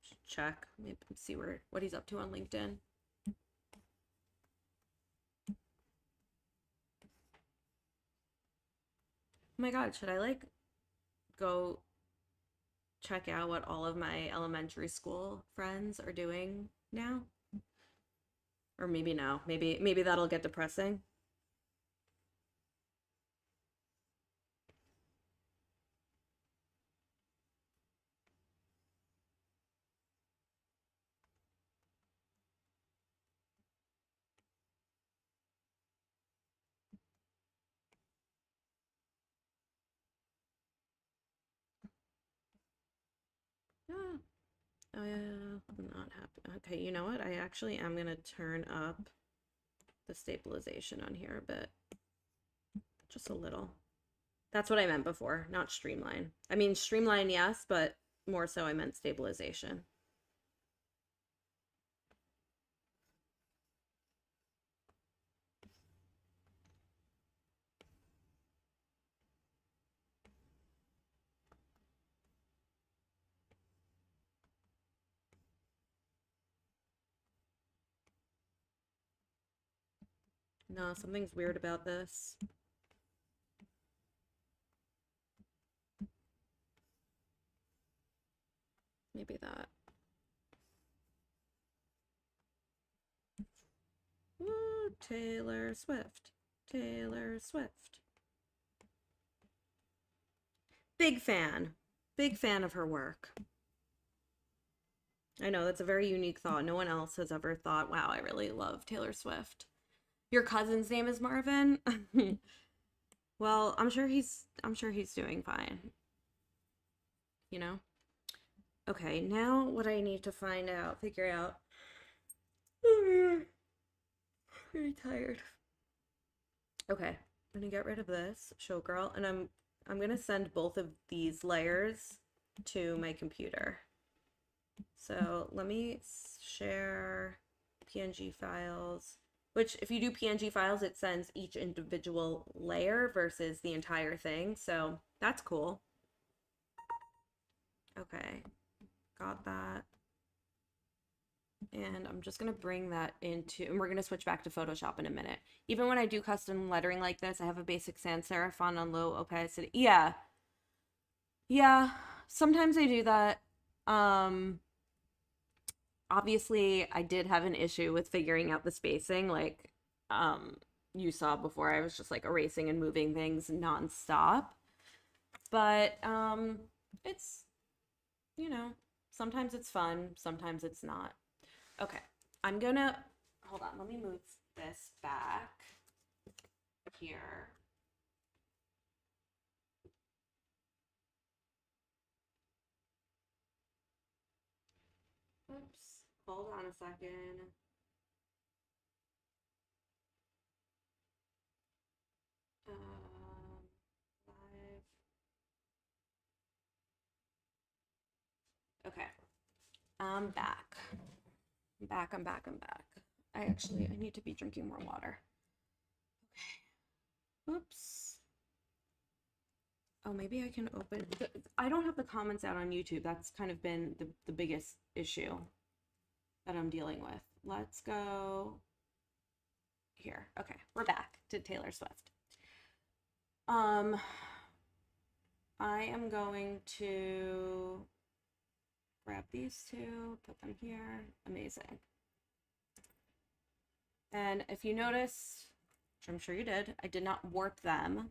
Should check, maybe see what he's up to on LinkedIn. Oh my God, should I like go check out what all of my elementary school friends are doing now? Or maybe no. Maybe that'll get depressing. Ah, I'm not happy. Okay, you know what? I actually am gonna turn up the stabilization on here a bit. Just a little. That's what I meant before, not streamline. I mean, streamline, yes, but more so I meant stabilization. No, something's weird about this. Maybe that. Woo, Taylor Swift. Taylor Swift. Big fan. Big fan of her work. I know that's a very unique thought. No one else has ever thought, wow, I really love Taylor Swift. Your cousin's name is Marvin? Well, I'm sure he's doing fine. You know? Okay, now what I need to figure out. Very tired. Okay, I'm gonna get rid of this showgirl, and I'm gonna send both of these layers to my computer. So let me share PNG files, which if you do PNG files, it sends each individual layer versus the entire thing. So that's cool. Okay, got that. And I'm just going to bring that into, and we're going to switch back to Photoshop in a minute. Even when I do custom lettering like this, I have a basic sans serif font on low opacity. Yeah. Yeah, sometimes I do that. Obviously, I did have an issue with figuring out the spacing. Like, you saw before, I was just like erasing and moving things nonstop. But, it's, you know, sometimes it's fun, sometimes it's not. Okay, I'm gonna, hold on, let me move this back here. Oops, hold on a second. Live. Okay, I'm back. I'm back. I need to be drinking more water. Okay. Oops. Oh, maybe I can open, I don't have the comments out on YouTube. That's kind of been the biggest issue that I'm dealing with. Let's go here. Okay, we're back to Taylor Swift. I am going to grab these two, put them here. Amazing. And if you notice, which I'm sure you did, I did not warp them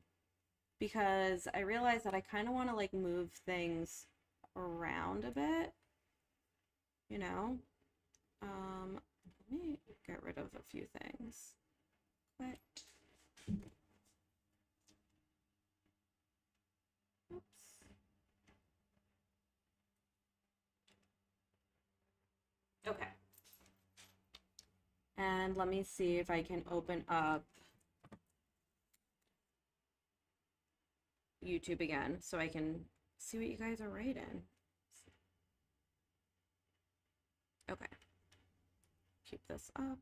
because I realized that I kind of want to like move things around a bit, you know? Let me get rid of a few things. Quit. Oops. Okay. And let me see if I can open up YouTube again so I can see what you guys are writing. Okay. Keep this up.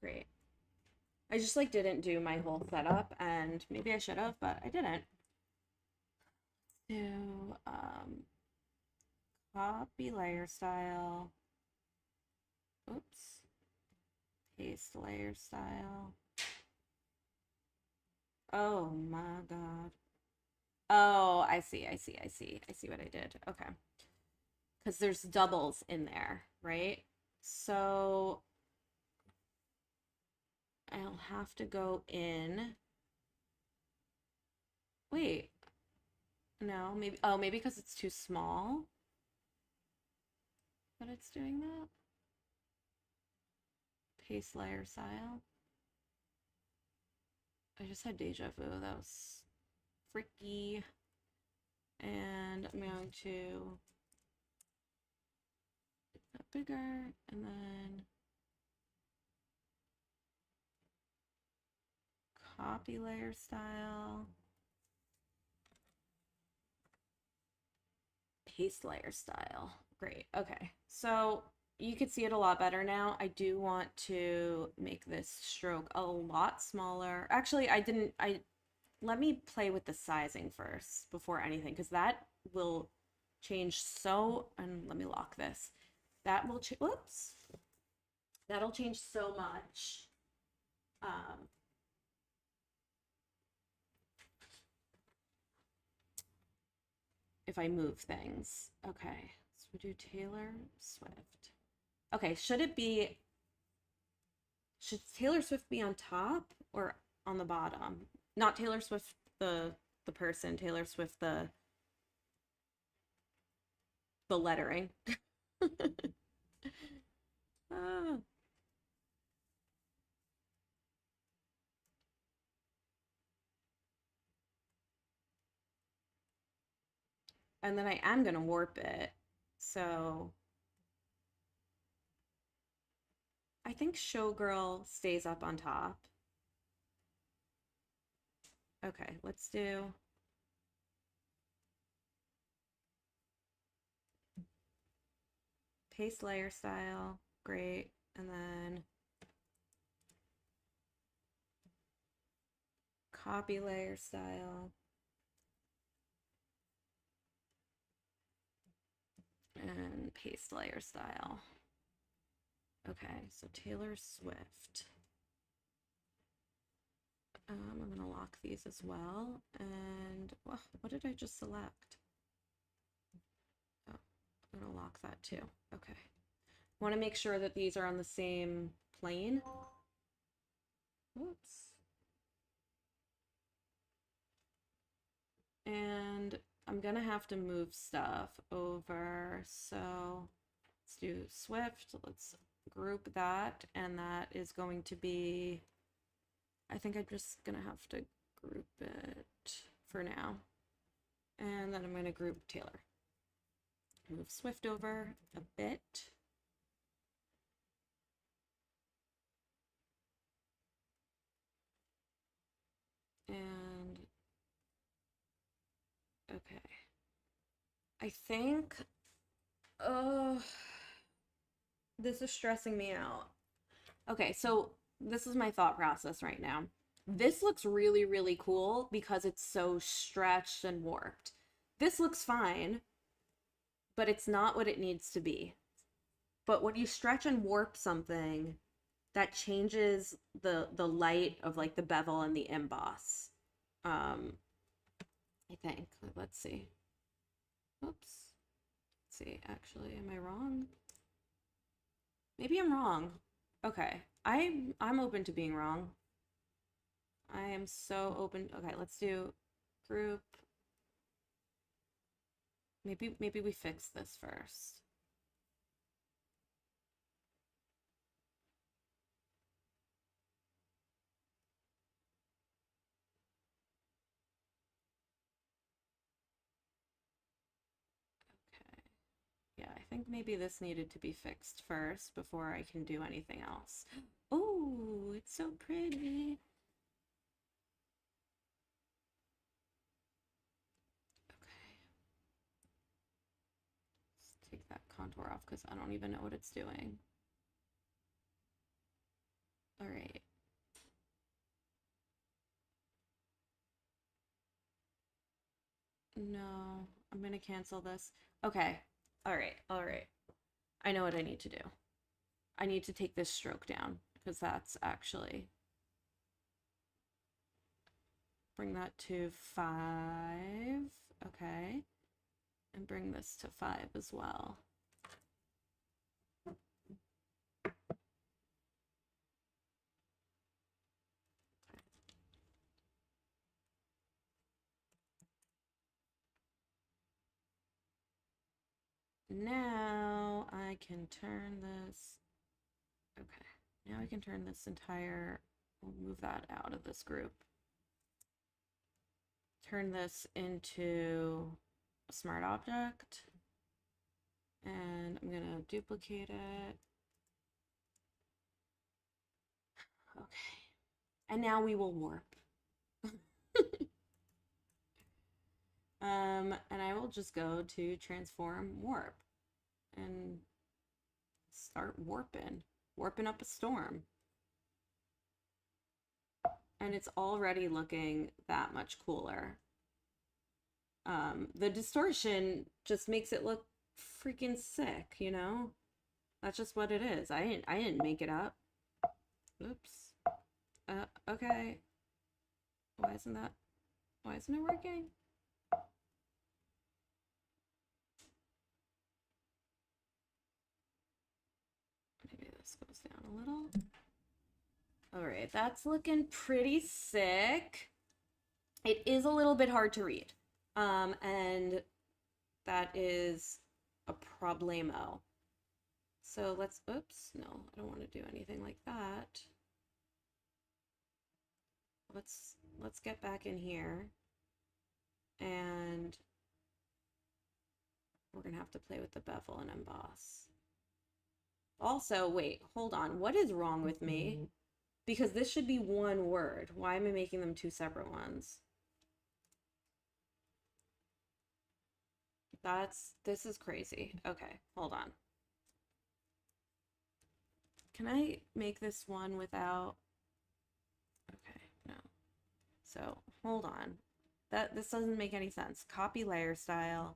Great. I just like didn't do my whole setup, and maybe I should have, but I didn't. So, copy layer style. Oops. Paste layer style. Oh my God. Oh, I see what I did. Okay. Because there's doubles in there, right? So I'll have to go in. Wait. No, maybe, oh, maybe because it's too small that it's doing that. Paste layer style. I just had deja vu. That was freaky. And I'm going to make that bigger and then copy layer style. Paste layer style. Great. Okay. So you can see it a lot better now. I do want to make this stroke a lot smaller. Actually, let me play with the sizing first before anything, because that will change so, and let me lock this. That will whoops. That'll change so much. if I move things. Okay, so we do Taylor Swift. Okay, should Taylor Swift be on top or on the bottom? Not Taylor Swift the person, Taylor Swift the lettering. Ah. And then I am gonna warp it. So I think Showgirl stays up on top. Okay, let's do paste layer style. Great. And then copy layer style. And paste layer style. Okay, so Taylor Swift. I'm going to lock these as well. And well, what did I just select? Oh, I'm going to lock that too. Okay. Want to make sure that these are on the same plane. Oops. And I'm going to have to move stuff over. So let's do Swift. Let's group that. And that is going to be, I think I'm just going to have to group it for now. And then I'm going to group Taylor. Move Swift over a bit. And okay. I think this is stressing me out. Okay, so this is my thought process right now. This looks really, really cool because it's so stretched and warped. This looks fine, but it's not what it needs to be. But when you stretch and warp something, that changes the light of like the bevel and the emboss. I think. Let's see. Oops. Let's see. Actually, am I wrong? Maybe I'm wrong. Okay. I'm open to being wrong. I am so open. Okay, let's do group. Maybe we fix this first. Okay. Yeah, I think maybe this needed to be fixed first before I can do anything else. Oh, it's so pretty. Okay. Let's take that contour off because I don't even know what it's doing. All right. No, I'm gonna cancel this. Okay. All right. All right. I know what I need to do. I need to take this stroke down because that's actually bring that to 5. Okay. And bring this to 5 as well. Now I can turn this. Okay. Now I can turn this entire. We'll move that out of this group. Turn this into a smart object. And I'm gonna duplicate it. Okay. And now we will warp. And I will just go to transform warp and start warping up a storm. And it's already looking that much cooler. The distortion just makes it look freaking sick, you know? That's just what it is. I didn't make it up. Oops. Okay. Why isn't it working? this goes down a little. All right, that's looking pretty sick. It is a little bit hard to read. And that is a problemo. So let's, oops, no, I don't want to do anything like that. Let's get back in here, and we're gonna have to play with the bevel and emboss. Also, wait, hold on. What is wrong with me? Because this should be one word. Why am I making them two separate ones? This is crazy. Okay, hold on. Can I make this one without? Okay, no. So hold on. This doesn't make any sense. Copy layer style.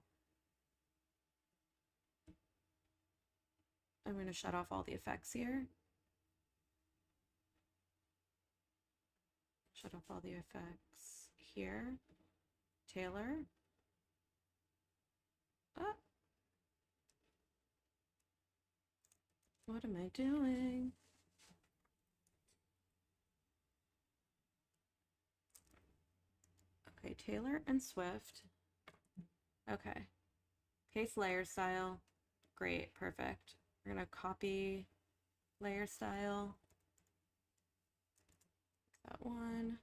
I'm gonna shut off all the effects here. Shut off all the effects here. Tailor. Oh. What am I doing? Okay, Tailor and Swift. Okay. Paste layer style. Great, perfect. We're gonna copy layer style. That one.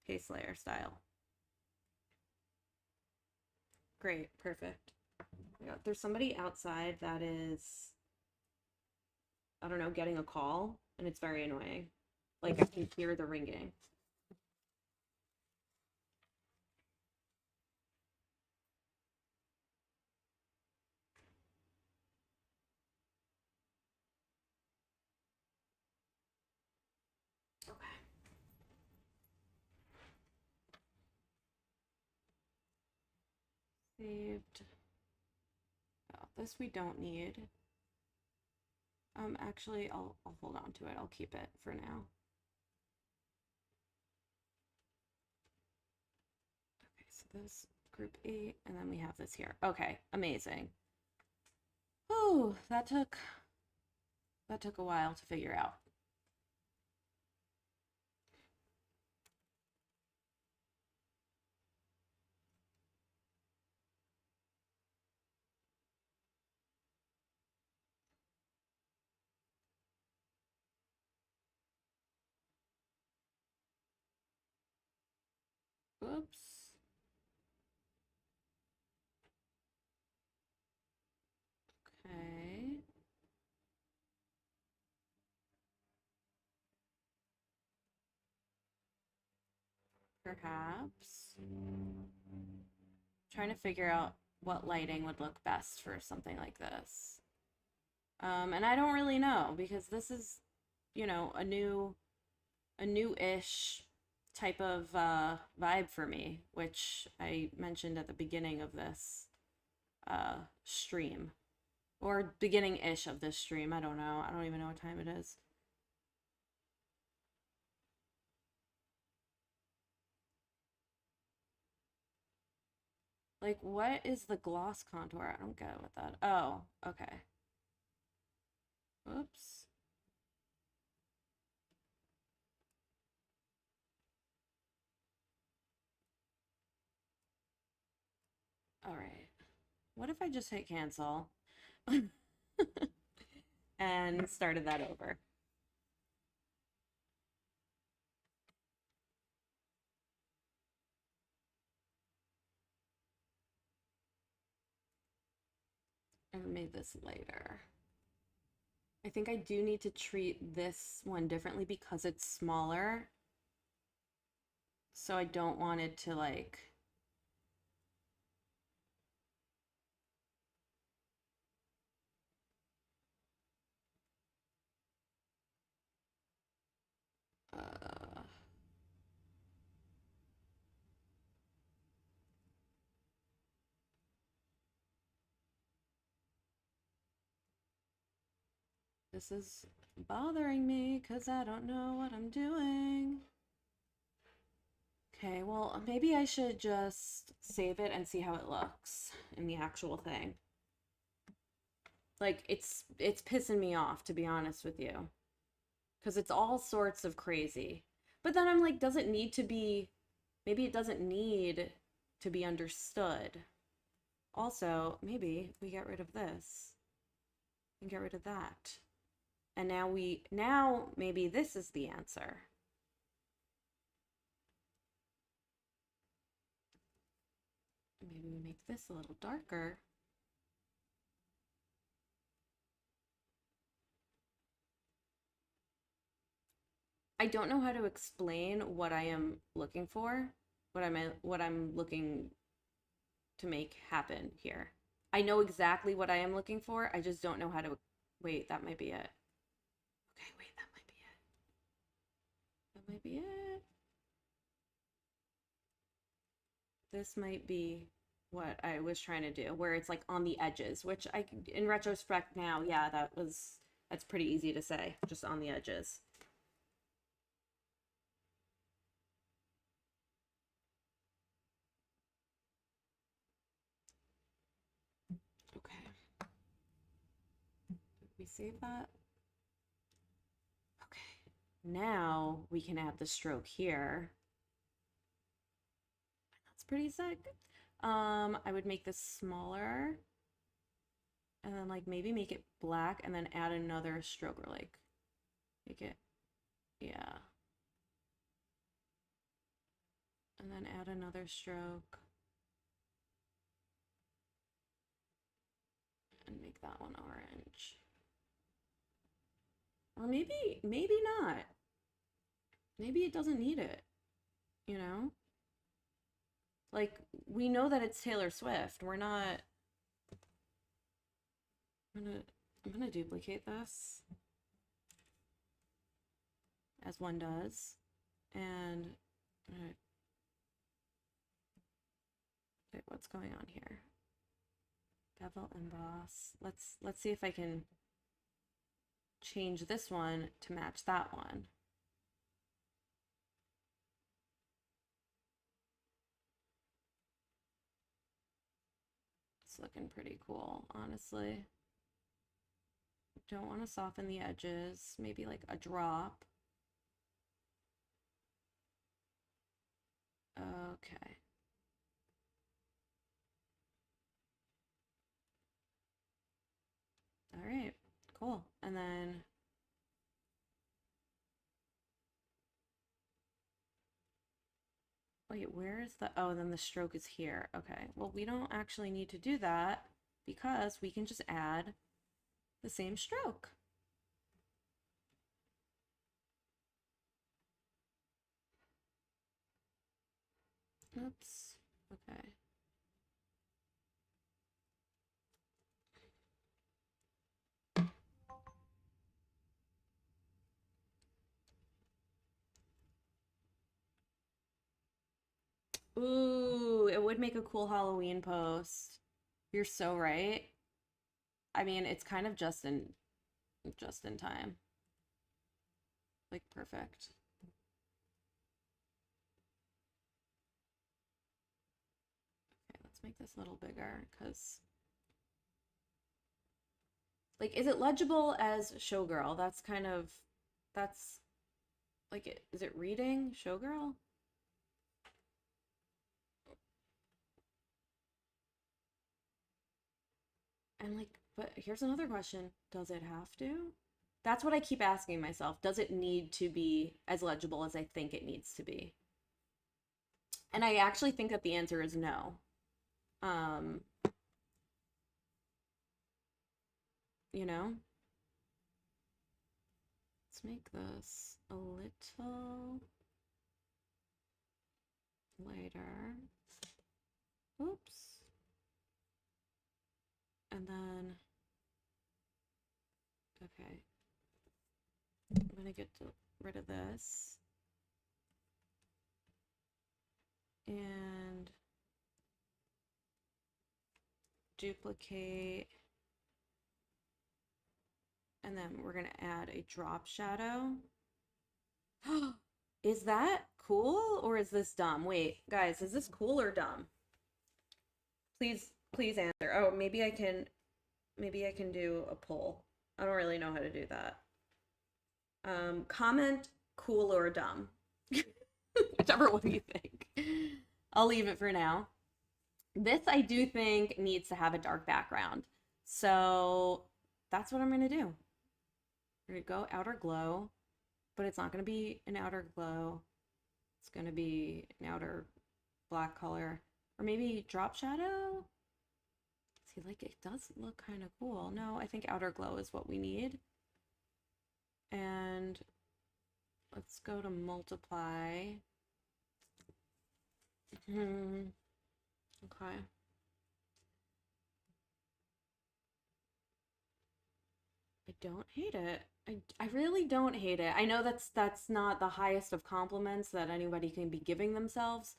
Paste layer style. Great, perfect. Yeah, there's somebody outside that is, I don't know, getting a call, and it's very annoying. Like, I can hear the ringing. Okay. Saved. Oh, this we don't need. Actually, I'll hold on to it. I'll keep it for now. Okay, so this group 8, and then we have this here. Okay, amazing. Oh, that took a while to figure out. Oops. Okay. Perhaps. Trying to figure out what lighting would look best for something like this. And I don't really know because this is, you know, a new-ish type of vibe for me, which I mentioned at the beginning of this stream, or beginning-ish of this stream. I don't know. I don't even know what time it is. Like, what is the gloss contour? I don't get what that. Oh, okay. Oops. All right. What if I just hit cancel and started that over? And made this lighter. I think I do need to treat this one differently because it's smaller. So I don't want it to like this is bothering me because I don't know what I'm doing. Okay, well, maybe I should just save it and see how it looks in the actual thing. Like it's pissing me off, to be honest with you, because it's all sorts of crazy. But then I'm like, does it need to be, maybe it doesn't need to be understood. Also, maybe we get rid of this and get rid of that. And now maybe this is the answer. Maybe we make this a little darker. I don't know how to explain what I am looking for, what I'm looking to make happen here. I know exactly what I am looking for. I just don't know how to, wait, that might be it. Okay, wait, that might be it. That might be it. This might be what I was trying to do, where it's like on the edges, which I, in retrospect now, yeah, that's pretty easy to say, just on the edges. Okay. Did we save that? Okay. Now we can add the stroke here. That's pretty sick. I would make this smaller and then like maybe make it black and then add another stroke, or like make it, yeah. And then add another stroke and make that one orange. Or maybe not. Maybe it doesn't need it, you know? Like, we know that it's Taylor Swift. We're not. I'm gonna duplicate this as one does. And all right. Wait, what's going on here? Bevel emboss. Let's see if I can change this one to match that one. It's looking pretty cool, honestly. Don't want to soften the edges, maybe like a drop. Okay. All right, cool. And then wait, where is the, oh, then the stroke is here. Okay, well, we don't actually need to do that because we can just add the same stroke. Oops, okay. Ooh, it would make a cool Halloween post. You're so right. I mean, it's kind of just in time. Like perfect. Okay, let's make this a little bigger because like is it legible as showgirl? That's kind of that's like is it reading showgirl? And like, but here's another question. Does it have to? That's what I keep asking myself. Does it need to be as legible as I think it needs to be? And I actually think that the answer is no. Um, you know? Let's make this a little lighter. Oops. And then, okay. I'm gonna get rid of this. And duplicate. And then we're gonna add a drop shadow. Is that cool or is this dumb? Wait, guys, is this cool or dumb? Please answer. Oh, maybe I can maybe I can do a poll. I don't really know how to do that. Comment cool or dumb. Whichever one you think. I'll leave it for now. This I do think needs to have a dark background. So that's what I'm gonna do. We're gonna go outer glow, but it's not gonna be an outer glow. It's gonna be an outer black color. Or maybe drop shadow? See, like it does look kind of cool. No, I think outer glow is what we need. And let's go to multiply. Okay. I don't hate it. I really don't hate it. I know that's not the highest of compliments that anybody can be giving themselves,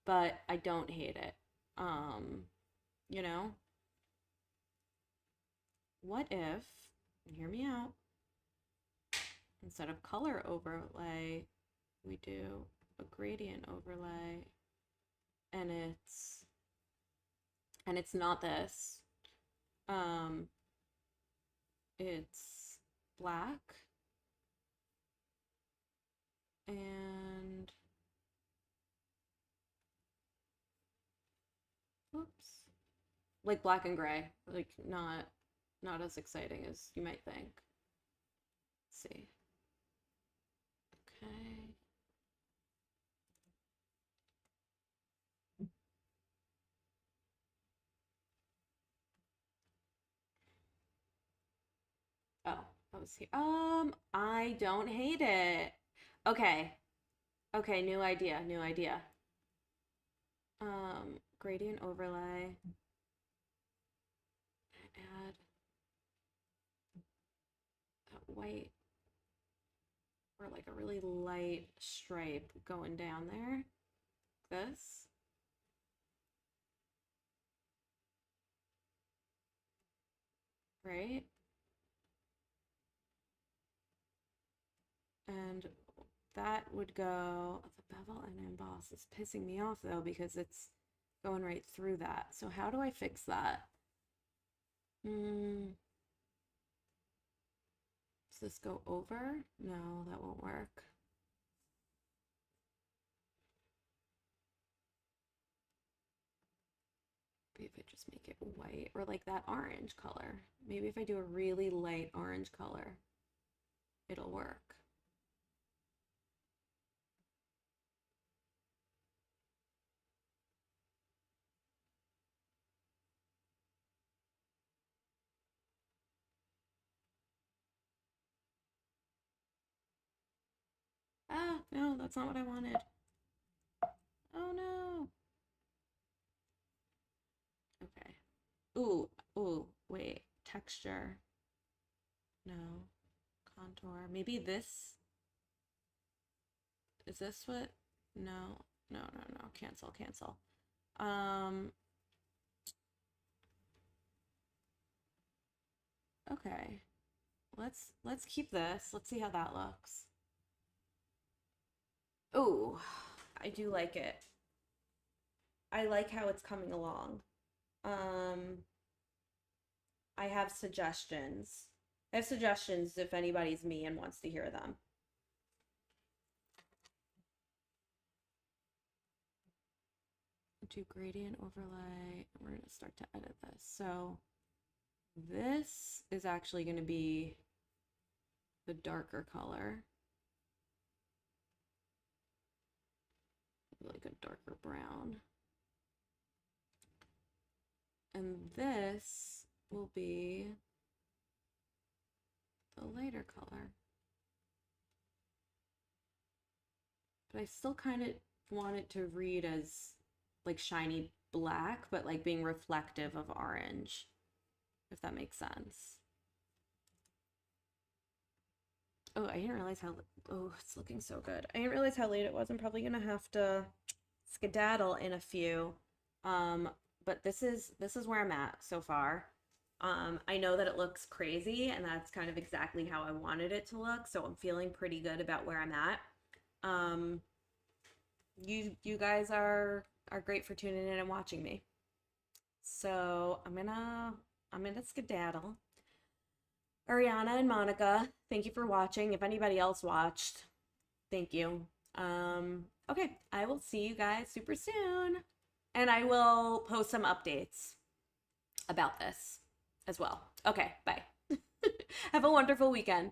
but I don't hate it. Um, you know, what if, and hear me out, instead of color overlay, we do a gradient overlay and it's not this. Um, it's black and oops, like black and gray, like not as exciting as you might think. Let's see. Okay. Oh, that was here. I don't hate it. Okay. Okay, new idea, new idea. Gradient overlay. Add that white or like a really light stripe going down there. This. Right? And that would go, the bevel and emboss is pissing me off though because it's going right through that. So how do I fix that? Does this go over? No, that won't work. Maybe if I just make it white or like that orange color. Maybe if I do a really light orange color, it'll work. Ah, no, that's not what I wanted. Oh no. Okay. Ooh, wait. Texture. No. Contour. Maybe this. Is this what? No. No, no, no. Cancel, cancel. Okay. Let's keep this. Let's see how that looks. Ooh, I do like it. I like how it's coming along. Um, I have suggestions. I have suggestions if anybody's me and wants to hear them. Do gradient overlay. We're going to start to edit this. So this is actually going to be the darker color. Like a darker brown. And this will be the lighter color. But I still kind of want it to read as like shiny black, but like being reflective of orange, if that makes sense. Oh, I didn't realize how, oh, it's looking so good. I didn't realize how late it was. I'm probably gonna have to skedaddle in a few. But this is where I'm at so far. I know that it looks crazy and that's kind of exactly how I wanted it to look, so I'm feeling pretty good about where I'm at. Um, you guys are great for tuning in and watching me. So I'm gonna I'm gonna skedaddle. Ariana and Monica, thank you for watching. If anybody else watched, thank you. Okay, I will see you guys super soon. And I will post some updates about this as well. Okay, bye. Have a wonderful weekend.